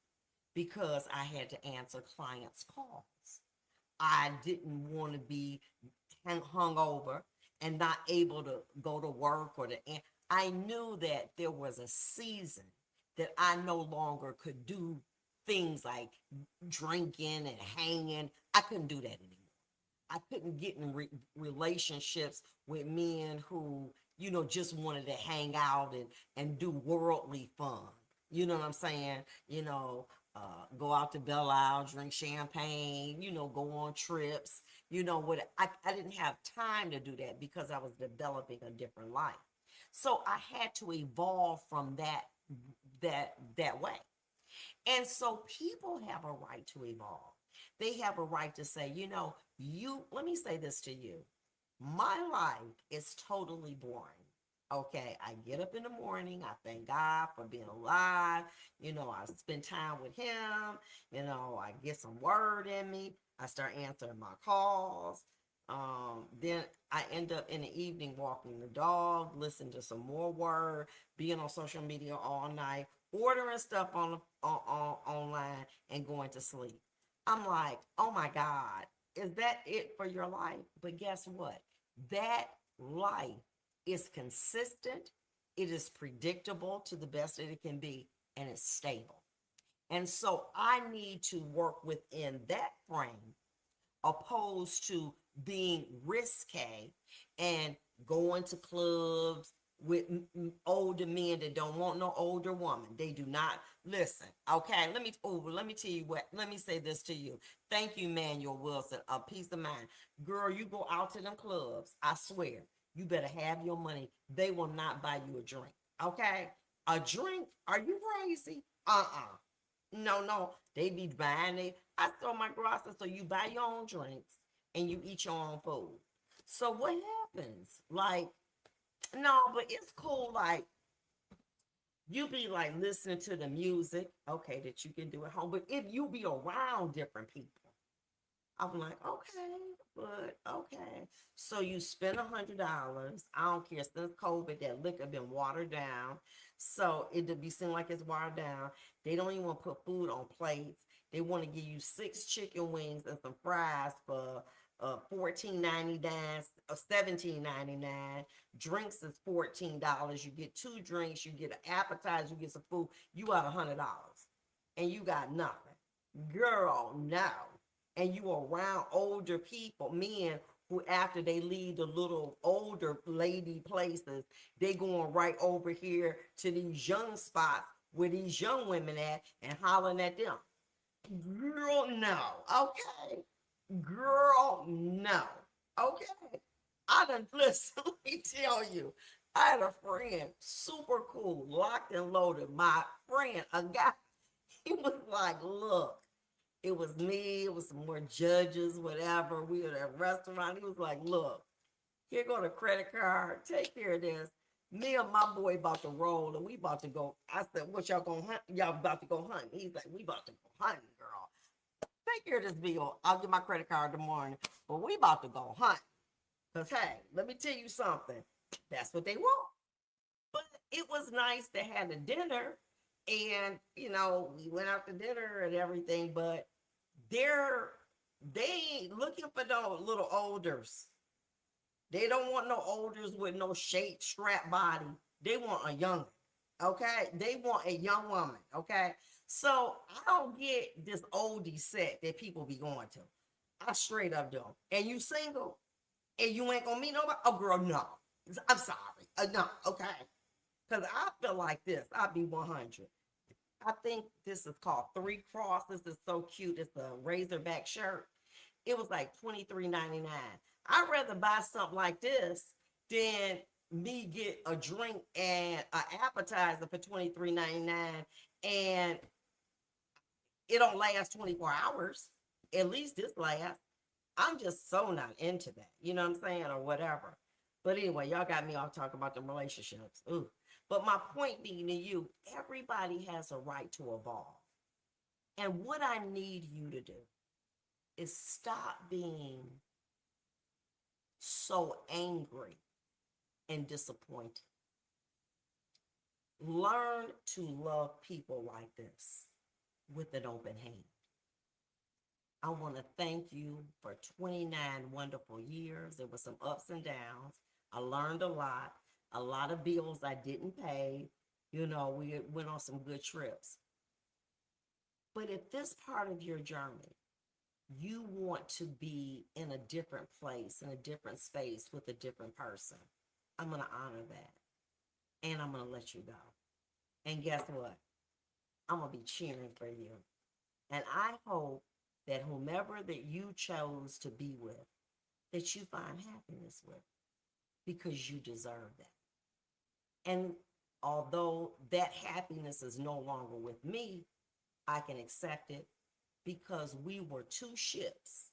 because I had to answer clients' calls. I didn't want to be hung over and not able to go to work I knew that there was a season that I no longer could do things like drinking and hanging. I couldn't do that anymore. I couldn't get in relationships with men who, just wanted to hang out and do worldly fun. You know what I'm saying? Go out to Belle Isle, drink champagne, go on trips. What I didn't have time to do that because I was developing a different life. So I had to evolve from that way. And so people have a right to evolve. They have a right to say, let me say this to you. My life is totally boring. Okay, I get up in the morning. I thank God for being alive. I spend time with Him. I get some word in me. I start answering my calls. Then I end up in the evening walking the dog, listening to some more word, being on social media all night, ordering stuff online, and going to sleep. I'm like, oh my God, is that it for your life? But guess what? That life is consistent, it is predictable to the best that it can be, and it's stable. And so I need to work within that frame opposed to being risque and going to clubs with older men that don't want no older woman. They do not listen. Okay, let me tell you what. Let me say this to you. Thank you, Manuel Wilson. A peace of mind, girl. You go out to them clubs. I swear, you better have your money. They will not buy you a drink. Okay, a drink? Are you crazy? No, no. They be buying it. I told my girl, I said, so you buy your own drinks and you eat your own food. So what happens? Like, no, but it's cool. Like, you be like listening to the music, okay, that you can do at home. But if you be around different people, I'm like, okay, but okay. So you spend $100. I don't care. Since COVID, that liquor been watered down. So it be seem like it's watered down. They don't even want to put food on plates. They want to give you 6 chicken wings and some fries for $14.99 or $17.99. Drinks is $14. You get 2 drinks, you get an appetizer, you get some food. You got $100, and you got nothing, girl. No, and you around older people, men who after they leave the little older lady places, they going right over here to these young spots where these young women at and hollering at them. Girl, no. Okay. Girl, no. Okay. I done, listen, let me tell you. I had a friend, super cool, locked and loaded. My friend, a guy, he was like, look, it was me, it was some more judges, whatever. We were at a restaurant. He was like, look, here go the credit card. Take care of this. Me and my boy about to roll and we about to go. I said, what y'all gonna hunt? Y'all about to go hunting. He's like, we about to go hunting, girl. Take care of this bill. I'll get my credit card in the morning. But we about to go hunt. Cause hey, let me tell you something. That's what they want. But it was nice to have a dinner. And we went out to dinner and everything, but they're they ain't looking for no little olders. They don't want no olders with no shaped strap body. They want a young, okay? They want a young woman, okay? So I don't get this oldie set that people be going to. I straight up don't. And you single and you ain't gonna meet nobody? Oh, girl, no. I'm sorry. No, okay. Because I feel like this. I'll be 100. I think this is called Three Crosses. It's so cute. It's a Razorback shirt. It was like 23.99. I'd rather buy something like this than me get a drink and an appetizer for 23.99 and it don't last 24 hours. At least this lasts. I'm just so not into that. You know what I'm saying? Or whatever. But anyway, y'all got me off talking about the relationships. Ooh. But my point being to you, everybody has a right to evolve. And what I need you to do is stop being so angry and disappointed. Learn to love people like this with an open hand. I want to thank you for 29 wonderful years. There were some ups and downs. I learned a lot of bills I didn't pay. We went on some good trips. But if this part of your journey, you want to be in a different place, in a different space with a different person, I'm going to honor that. And I'm going to let you go. And guess what? I'm going to be cheering for you. And I hope that whomever that you chose to be with, that you find happiness with, because you deserve that. And although that happiness is no longer with me, I can accept it because we were two ships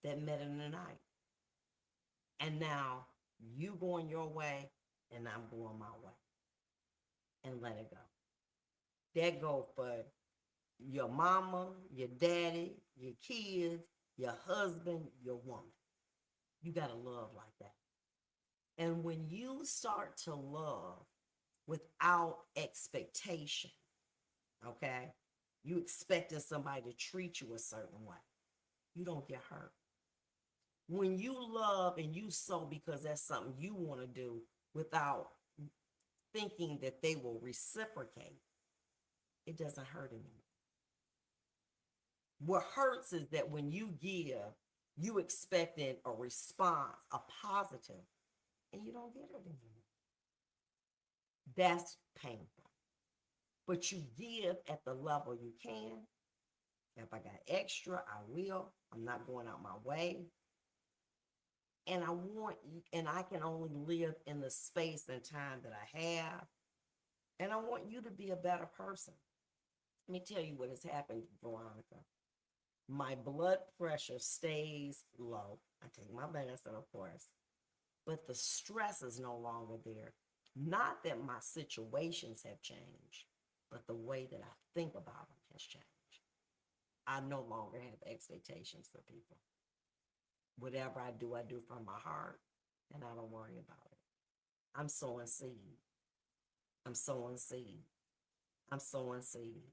that met in the night. And now you going your way and I'm going my way. And let it go. That go for your mama, your daddy, your kids, your husband, your woman. You got to love like that. And when you start to love without expectation, okay, you expecting somebody to treat you a certain way, you don't get hurt. When you love and you sow because that's something you want to do without thinking that they will reciprocate, it doesn't hurt anymore. What hurts is that when you give, you expecting a response, a positive, and you don't get it anymore. That's painful. But you give at the level you can. If I got extra, I will. I'm not going out my way. And I can only live in the space and time that I have. And I want you to be a better person. Let me tell you what has happened, Veronica. My blood pressure stays low. I take my medicine, of course, but the stress is no longer there. Not that my situations have changed, but the way that I think about them has changed. I no longer have expectations for people. Whatever I do from my heart, and I don't worry about it. I'm sowing seed. I'm sowing seed. I'm sowing seed.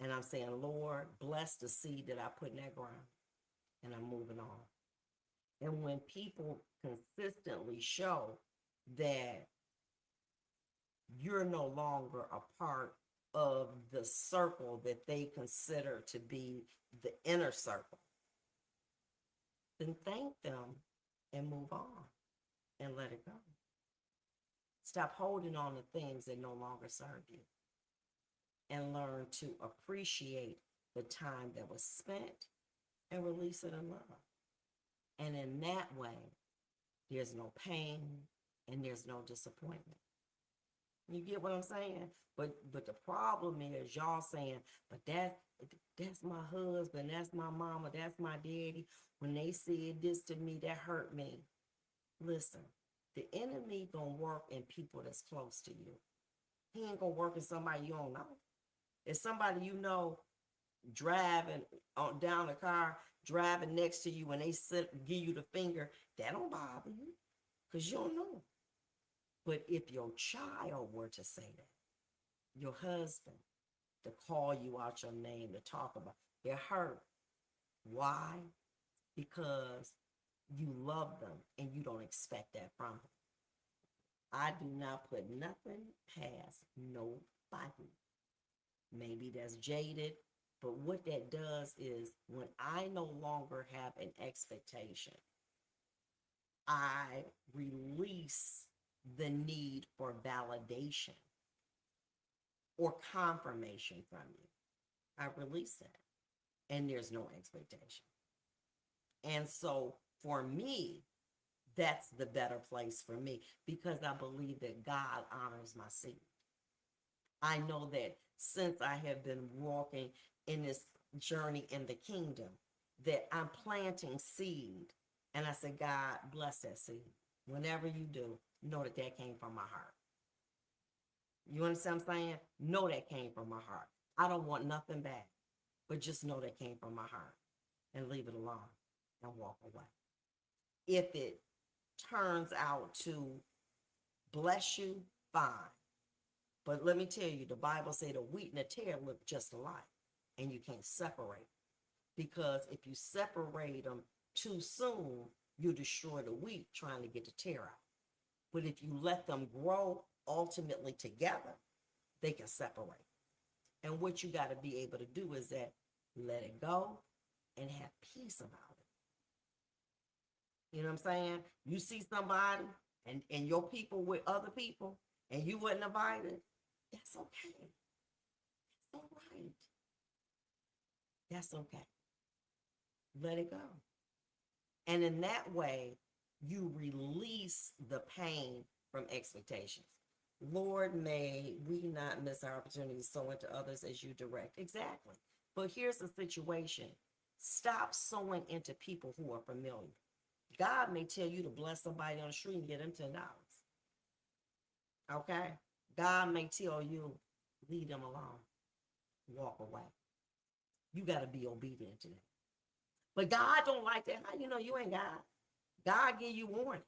And I'm saying, Lord, bless the seed that I put in that ground. And I'm moving on. And when people consistently show that you're no longer a part of the circle that they consider to be the inner circle, then thank them and move on and let it go. Stop holding on to things that no longer serve you and learn to appreciate the time that was spent and release it in love. And in that way, there's no pain and there's no disappointment. You get what I'm saying? But the problem is y'all saying, but that's my husband, that's my mama, that's my daddy. When they said this to me, that hurt me. Listen, the enemy gonna work in people that's close to you. He ain't gonna work in somebody you don't know. If somebody you know driving on down the car, driving next to you, and they give you the finger, that don't bother you because you don't know. But if your child were to say that, your husband, to call you out your name, to talk about, it hurt. Why? Because you love them and you don't expect that from them. I do not put nothing past nobody. Maybe that's jaded, but what that does is when I no longer have an expectation, I release the need for validation or confirmation from you. I release that, and there's no expectation. And so for me, that's the better place for me because I believe that God honors my seed. I know that since I have been walking in this journey in the kingdom, that I'm planting seed. And I said, God, bless that seed. Whenever you do, know that that came from my heart. You understand what I'm saying? Know that came from my heart. I don't want nothing back, but just know that came from my heart and leave it alone and walk away. If it turns out to bless you, fine. But let me tell you, the Bible said the wheat and the tare look just alike, and you can't separate. Because if you separate them too soon, you destroy the wheat trying to get the tare out. But if you let them grow ultimately together, they can separate. And what you got to be able to do is that let it go and have peace about it. You know what I'm saying? You see somebody and your people with other people and you wasn't invited, that's okay. That's all right. That's okay. Let it go. And in that way, you release the pain from expectations. Lord, may we not miss our opportunity to sow into others as you direct. Exactly. But here's the situation. Stop sowing into people who are familiar. God may tell you to bless somebody on the street and get them $10. Okay? God may tell you, leave them alone. Walk away. You got to be obedient to that. But God don't like that. How you know you ain't God? God give you warnings.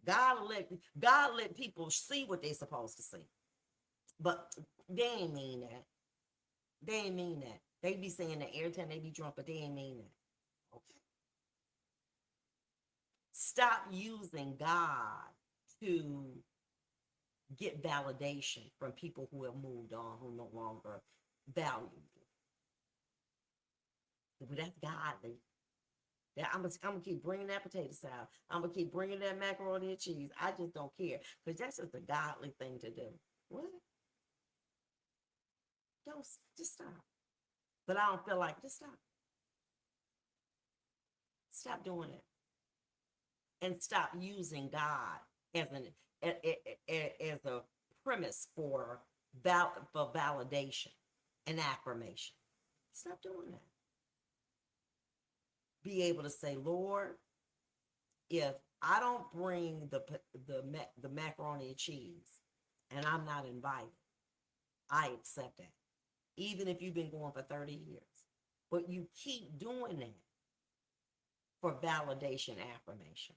God let people see what they supposed to see. But they ain't mean that. They ain't mean that. They be saying that every time they be drunk, but they ain't mean that. Okay. Stop using God to get validation from people who have moved on, who no longer value you. But that's godly. That I'm gonna keep bringing that potato salad. I'm gonna keep bringing that macaroni and cheese. I just don't care because that's just a godly thing to do. What? Don't just stop. But I don't feel like just stop. Stop doing it, and stop using God as as a premise for validation and affirmation. Stop doing that. Be able to say, Lord, if I don't bring the macaroni and cheese and I'm not invited, I accept that. Even if you've been going for 30 years. But you keep doing that for validation, affirmation.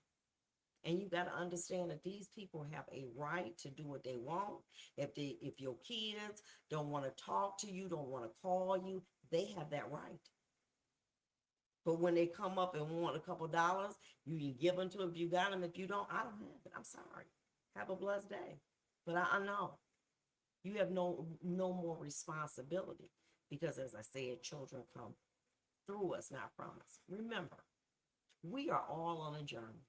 And you got to understand that these people have a right to do what they want. If your kids don't want to talk to you, don't want to call you, they have that right. But when they come up and want a couple dollars, you can give them to them if you got them. If you don't, I don't have it. I'm sorry. Have a blessed day. But I know you have no more responsibility because, as I said, children come through us, not from us. Remember, We are all on a journey.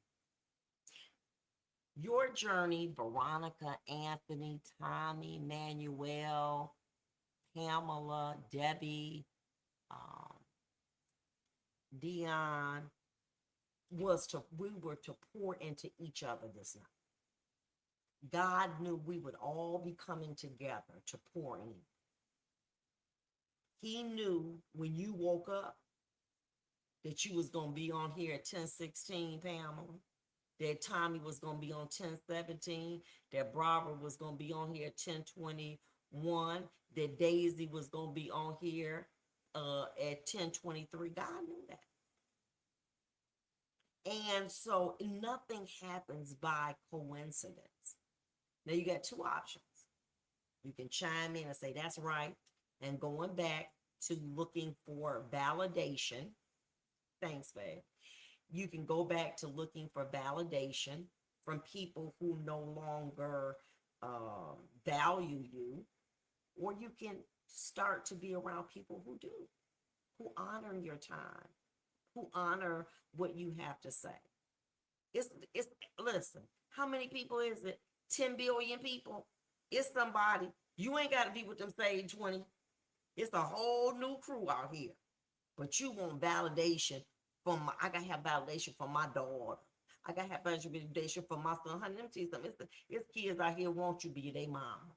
Your journey, Veronica, Anthony, Tommy, Manuel, Pamela, Debbie, um, Dion, we were to pour into each other this night. God knew we would all be coming together to pour in. He knew when you woke up that you was going to be on here at 10:16, Pamela, that Tommy was going to be on 10:17, that Barbara was going to be on here at 10:21, that Daisy was going to be on here at 10:23. God knew that. And so nothing happens by coincidence. Now you got two options. You can chime in and say, that's right. And going back to looking for validation. Thanks, babe. You can go back to looking for validation from people who no longer value you, or you can start to be around people who do, who honor your time, who honor what you have to say. It's listen, how many people is it? 10 billion people. It's somebody. You ain't got to be with them same 20. It's a whole new crew out here. But you want validation from I gotta have validation for my daughter. I gotta have validation for my son. Honey, let me tell you something. It's kids out here want you to be their mama.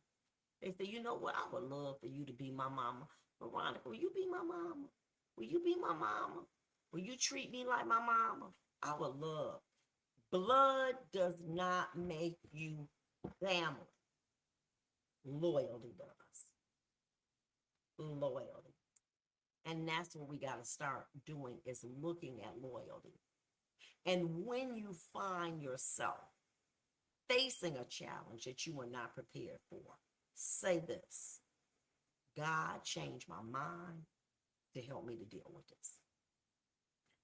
They say, you know what? I would love for you to be my mama. Veronica, will you be my mama? Will you be my mama? Will you treat me like my mama? I would love. Blood does not make you family. Loyalty does. Loyalty. And that's what we got to start doing, is looking at loyalty. And when you find yourself facing a challenge that you were not prepared for, say this: God, change my mind to help me to deal with this.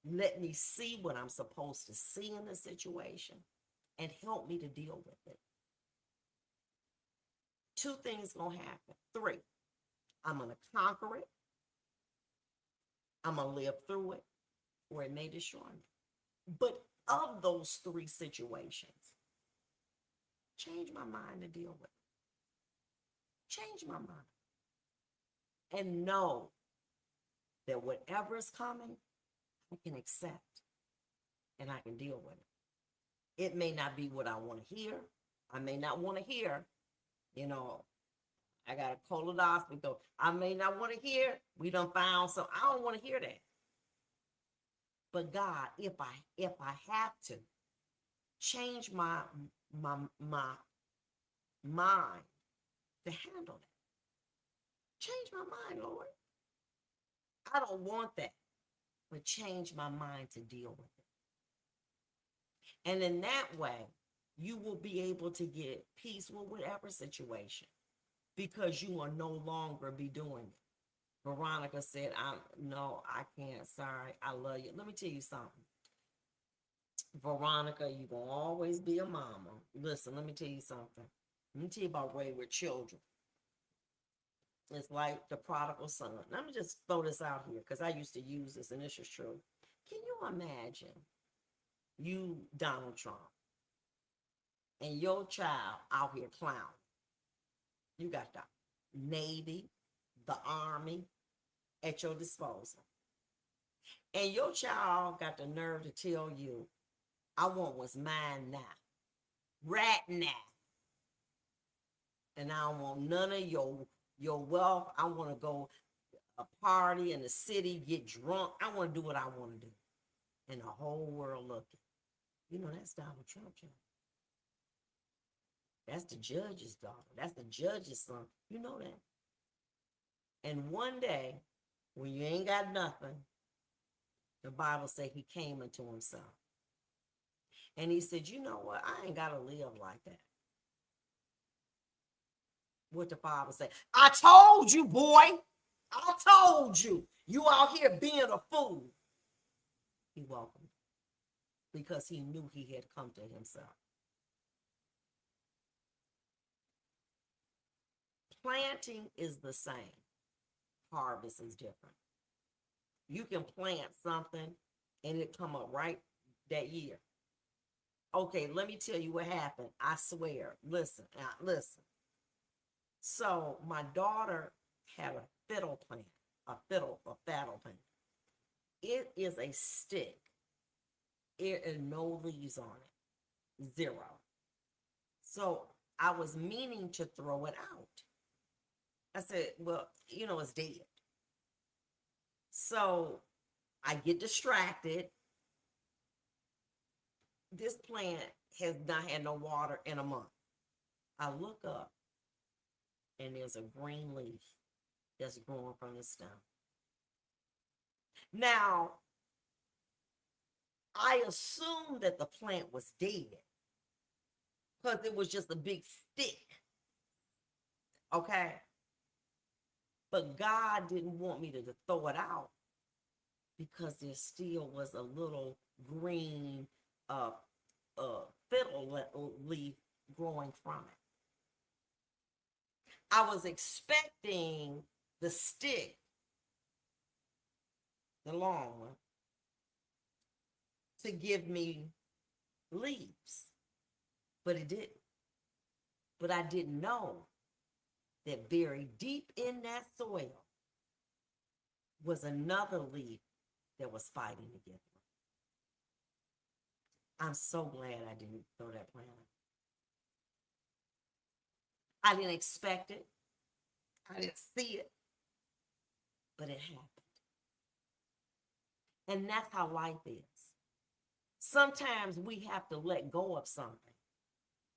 Let me see what I'm supposed to see in the situation and help me to deal with it. Two things going to happen. Three, I'm going to conquer it. I'm going to live through it, or it may destroy me. But of those three situations, change my mind to deal with it. Change my mind. And know that whatever is coming, I can accept and I can deal with it. It may not be what I want to hear. I may not want to hear, I got a colonoscopy, though. I may not want to hear, we done found, so I don't want to hear that. But God, if I have to change my mind to handle that. Change my mind, Lord. I don't want that, but change my mind to deal with it. And in that way, you will be able to get peace with whatever situation, because you will no longer be doing it. Veronica said, no, I can't. Sorry, I love you. Let me tell you something. Veronica, you're going to always be a mama. Listen, let me tell you something. Let me tell you about wayward children. It's like the prodigal son. Let me just throw this out here, because I used to use this, and this is true. Can you imagine you, Donald Trump, and your child out here clowning? You got the Navy, the Army at your disposal. And your child got the nerve to tell you, I want what's mine now. Right now. And I don't want none of your wealth. I want to go a party in the city, get drunk. I want to do what I want to do. And the whole world looking. That's Donald Trump, child. That's the judge's daughter. That's the judge's son. You know that. And one day, when you ain't got nothing, the Bible says he came into himself. And he said, you know what? I ain't got to live like that. What the Father say? I told you, boy. I told you. You out here being a fool. He welcomed, because he knew he had come to himself. Planting is the same. Harvest is different. You can plant something and it come up right that year. Okay, let me tell you what happened. I swear. Listen, listen. So my daughter had a fiddle plant, a faddle plant. It is a stick. It is no leaves on it, zero. So I was meaning to throw it out. I said, well, it's dead. So I get distracted. This plant has not had no water in a month. I look up and there's a green leaf that's growing from the stem. Now, I assumed that the plant was dead because it was just a big stick. Okay. But God didn't want me to throw it out because there still was a little green uh, fiddle leaf growing from it. I was expecting the stick, the long one, to give me leaves, but it didn't. But I didn't know that buried deep in that soil was another leaf that was fighting to get through. I'm so glad I didn't throw that plant out. I didn't expect it. I didn't see it, but it happened. And that's how life is. Sometimes we have to let go of something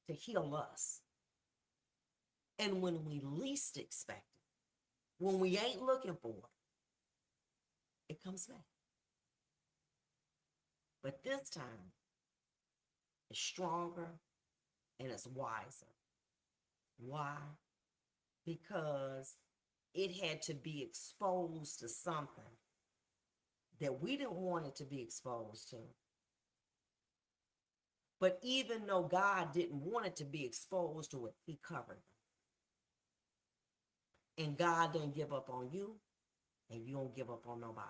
to heal us. And when we least expect it, when we ain't looking for it, it comes back. But this time, it's stronger and it's wiser. Why? Because it had to be exposed to something that we didn't want it to be exposed to. But even though God didn't want it to be exposed to it, he covered them. And God doesn't give up on you, and you don't give up on nobody.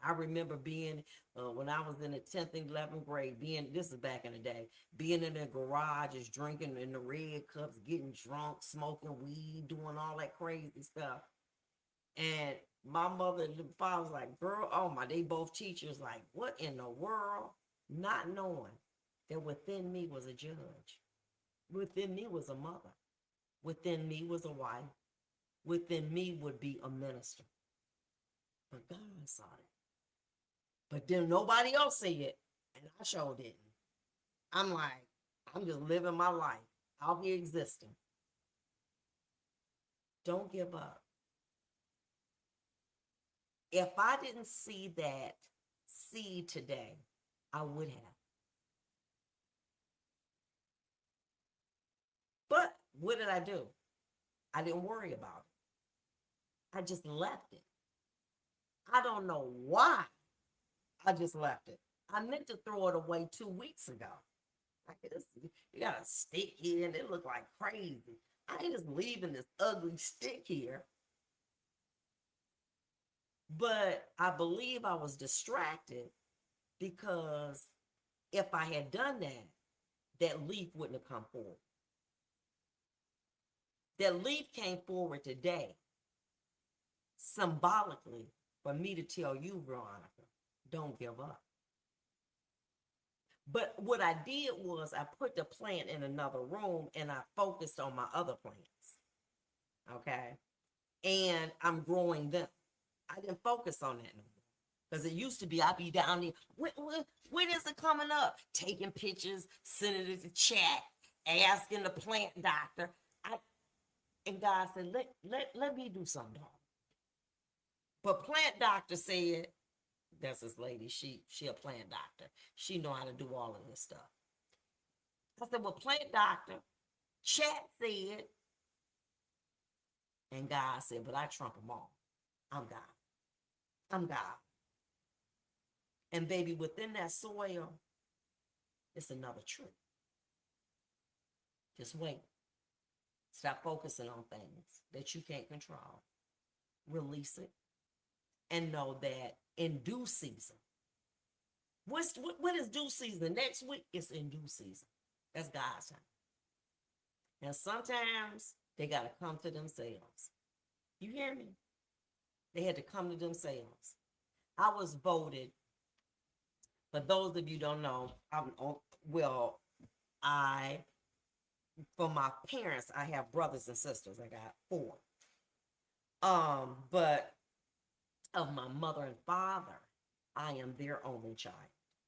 I remember being, when I was in the 10th and 11th grade, this is back in the day, being in the garages, drinking in the red cups, getting drunk, smoking weed, doing all that crazy stuff. And my mother and father was like, girl, oh my, they both teachers, like, what in the world? Not knowing that within me was a judge. Within me was a mother. Within me was a wife. Within me would be a minister. But God saw it. But then nobody else see it, and I sure didn't. I'm like, I'm just living my life, out here existing. Don't give up. If I didn't see that seed today, I would have. But what did I do? I didn't worry about it. I just left it. I don't know why I just left it. I meant to throw it away 2 weeks ago. Like this, you got a stick here and it looked like crazy. I ain't just leaving this ugly stick here. But I believe I was distracted because if I had done that, that leaf wouldn't have come forward. That leaf came forward today, symbolically, for me to tell you, Veronica, don't give up. But what I did was I put the plant in another room and I focused on my other plants. Okay. And I'm growing them. I didn't focus on that no more. Because it used to be I'd be down there, when is it coming up? Taking pictures, sending it to chat, asking the plant doctor. And God said, let me do something. But plant doctor said, that's this lady, she a plant doctor. She know how to do all of this stuff. I said, well, plant doctor, chat said, and God said, but I trump them all. I'm God. I'm God. And baby, within that soil, it's another tree. Just wait. Stop focusing on things that you can't control. Release it. And know that in due season, What is due season? Next week it's in due season. That's God's time. And sometimes they gotta come to themselves. You hear me? They had to come to themselves. I was voted, for those of you don't know, well, I for my parents, I have brothers and sisters. I got four. But of my mother and father, I am their only child.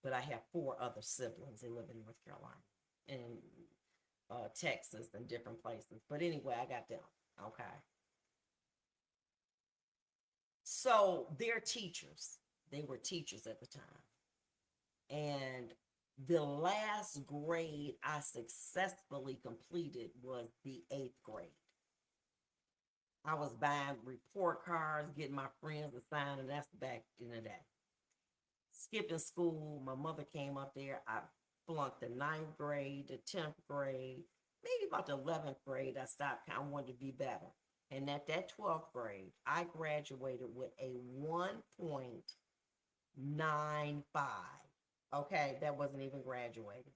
But I have four other siblings. They live in North Carolina and Texas and different places. But anyway, I got them. Okay. So they're teachers. They were teachers at the time. And the last grade I successfully completed was the 8th grade. I was buying report cards, getting my friends to sign, and that's back in the day. Skipping school, my mother came up there. I flunked the 9th grade, the 10th grade, maybe about the 11th grade. I stopped. I wanted to be better. And at that 12th grade, I graduated with a 1.95. Okay, that wasn't even graduating.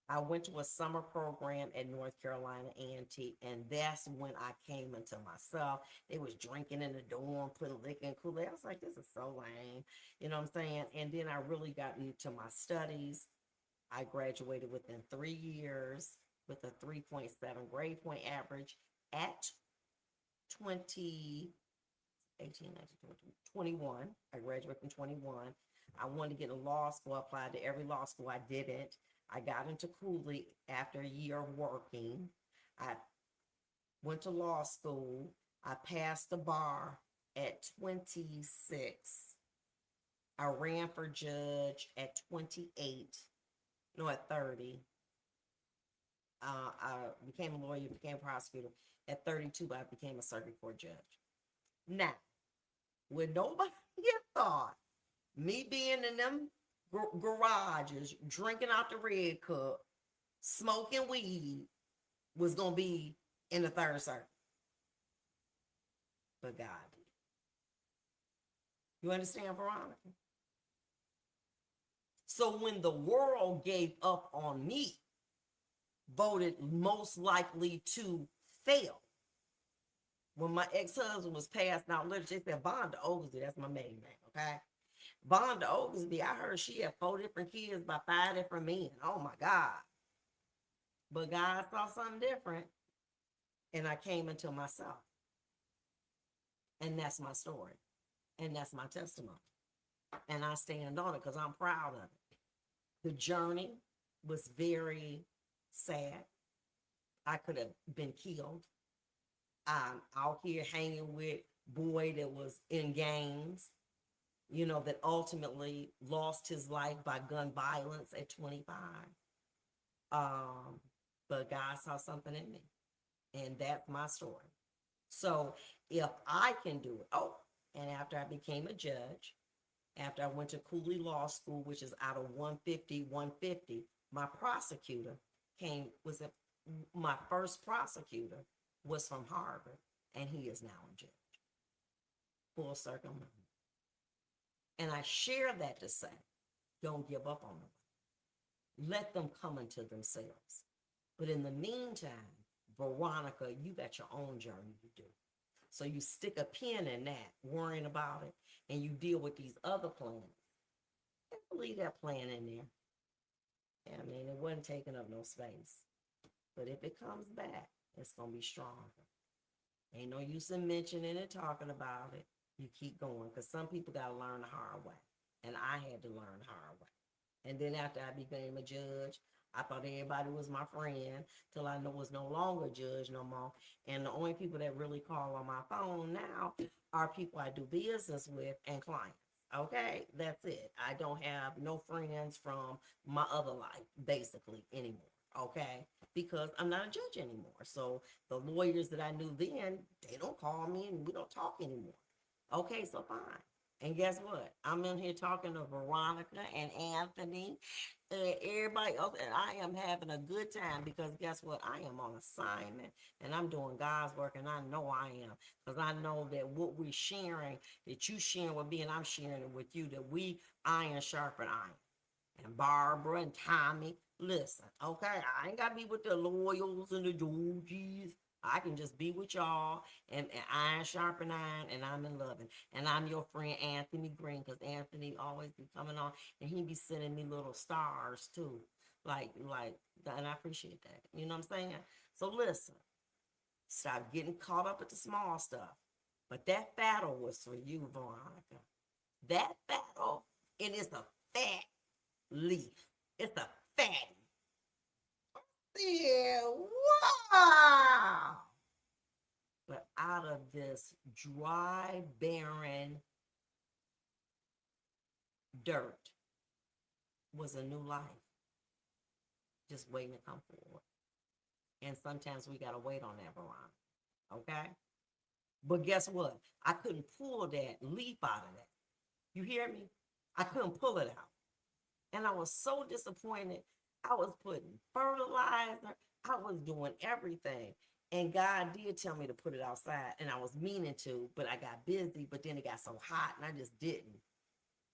I went to a summer program at North Carolina A&T, and that's when I came into myself. They was drinking in the dorm, putting liquor in Kool-Aid. I was like, this is so lame. You know what I'm saying? And then I really got into my studies. I graduated within 3 years with a 3.7 grade point average at 20, 18, 19, 20, 21. I graduated from 21. I wanted to get into law school. I applied to every law school. I didn't. I got into Cooley after a year of working. I went to law school. I passed the bar at 26. I ran for judge at 28. No, at 30. I became a lawyer, became a prosecutor. At 32, I became a circuit court judge. Now, when nobody thought me being in them garages, drinking out the red cup, smoking weed, was going to be in the third circuit. But God did. You understand, Veronica? So when the world gave up on me, voted most likely to fail, when my ex-husband was passed out, literally, they said, Vonda Oglesby, that's my maiden name, okay? Vonda Oglesby, I heard she had 4 different kids by 5 different men. Oh my God. But God saw something different, and I came into myself. And that's my story. And that's my testimony. And I stand on it because I'm proud of it. The journey was very sad. I could have been killed. I'm out here hanging with boy that was in gangs, you know, that ultimately lost his life by gun violence at 25. But God saw something in me, and that's my story. So if I can do it, and after I became a judge, after I went to Cooley Law School, which is out of 150, my prosecutor my first prosecutor was from Harvard, and he is now a judge. Full circle moment. And I share that to say, don't give up on them. Let them come into themselves. But in the meantime, Veronica, you got your own journey to do. So you stick a pin in that, worrying about it, and you deal with these other plans. And leave that plan in there. I mean, it wasn't taking up no space. But if it comes back, it's going to be stronger. Ain't no use in mentioning it, talking about it. You keep going, because some people got to learn the hard way. And I had to learn the hard way. And then after I became a judge, I thought everybody was my friend till I know was no longer a judge no more. And the only people that really call on my phone now are people I do business with and clients. Okay, that's it. I don't have no friends from my other life, basically, anymore. Okay, because I'm not a judge anymore. So the lawyers that I knew then, they don't call me and we don't talk anymore. Okay, so fine. And guess what? I'm in here talking to Veronica and Anthony and everybody else, and I am having a good time because guess what? I am on assignment and I'm doing God's work, and I know I am because I know that what we're sharing, that you sharing with me and I'm sharing it with you, that we iron sharpen iron. And Barbara and Tommy, listen, okay? I ain't got to be with the Loyals and the Georgies. I can just be with y'all and iron sharpen iron, and I'm in loving. And I'm your friend Anthony Green, because Anthony always be coming on, and he be sending me little stars too. And I appreciate that. You know what I'm saying? So listen, stop getting caught up with the small stuff. But that battle was for you, Veronica. That battle, it is a fat leaf. It's a fatty. Yeah, wow. But out of this dry, barren dirt was a new life, just waiting to come forward. And sometimes we got to wait on that, Veronica. Okay? But guess what? I couldn't pull that leaf out of that. You hear me? I couldn't pull it out. And I was so disappointed. I was putting fertilizer. I was doing everything. And God did tell me to put it outside. And I was meaning to, but I got busy. But then it got so hot and I just didn't.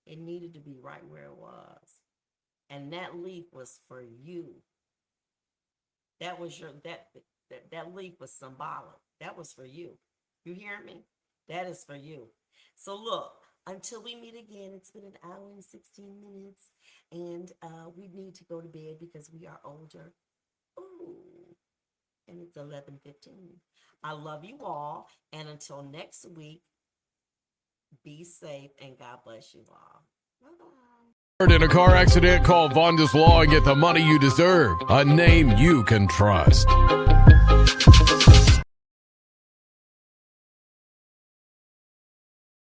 It needed to be right where it was. And that leaf was for you. That was that leaf was symbolic. That was for you. You hear me? That is for you. So look, until we meet again, it's been an hour and 16 minutes, and we need to go to bed because we are older. Ooh, and it's 11:15. I love you all, and until next week, be safe, and God bless you all. Bye-bye. In a car accident, call Vonda's Law and get the money you deserve. A name you can trust.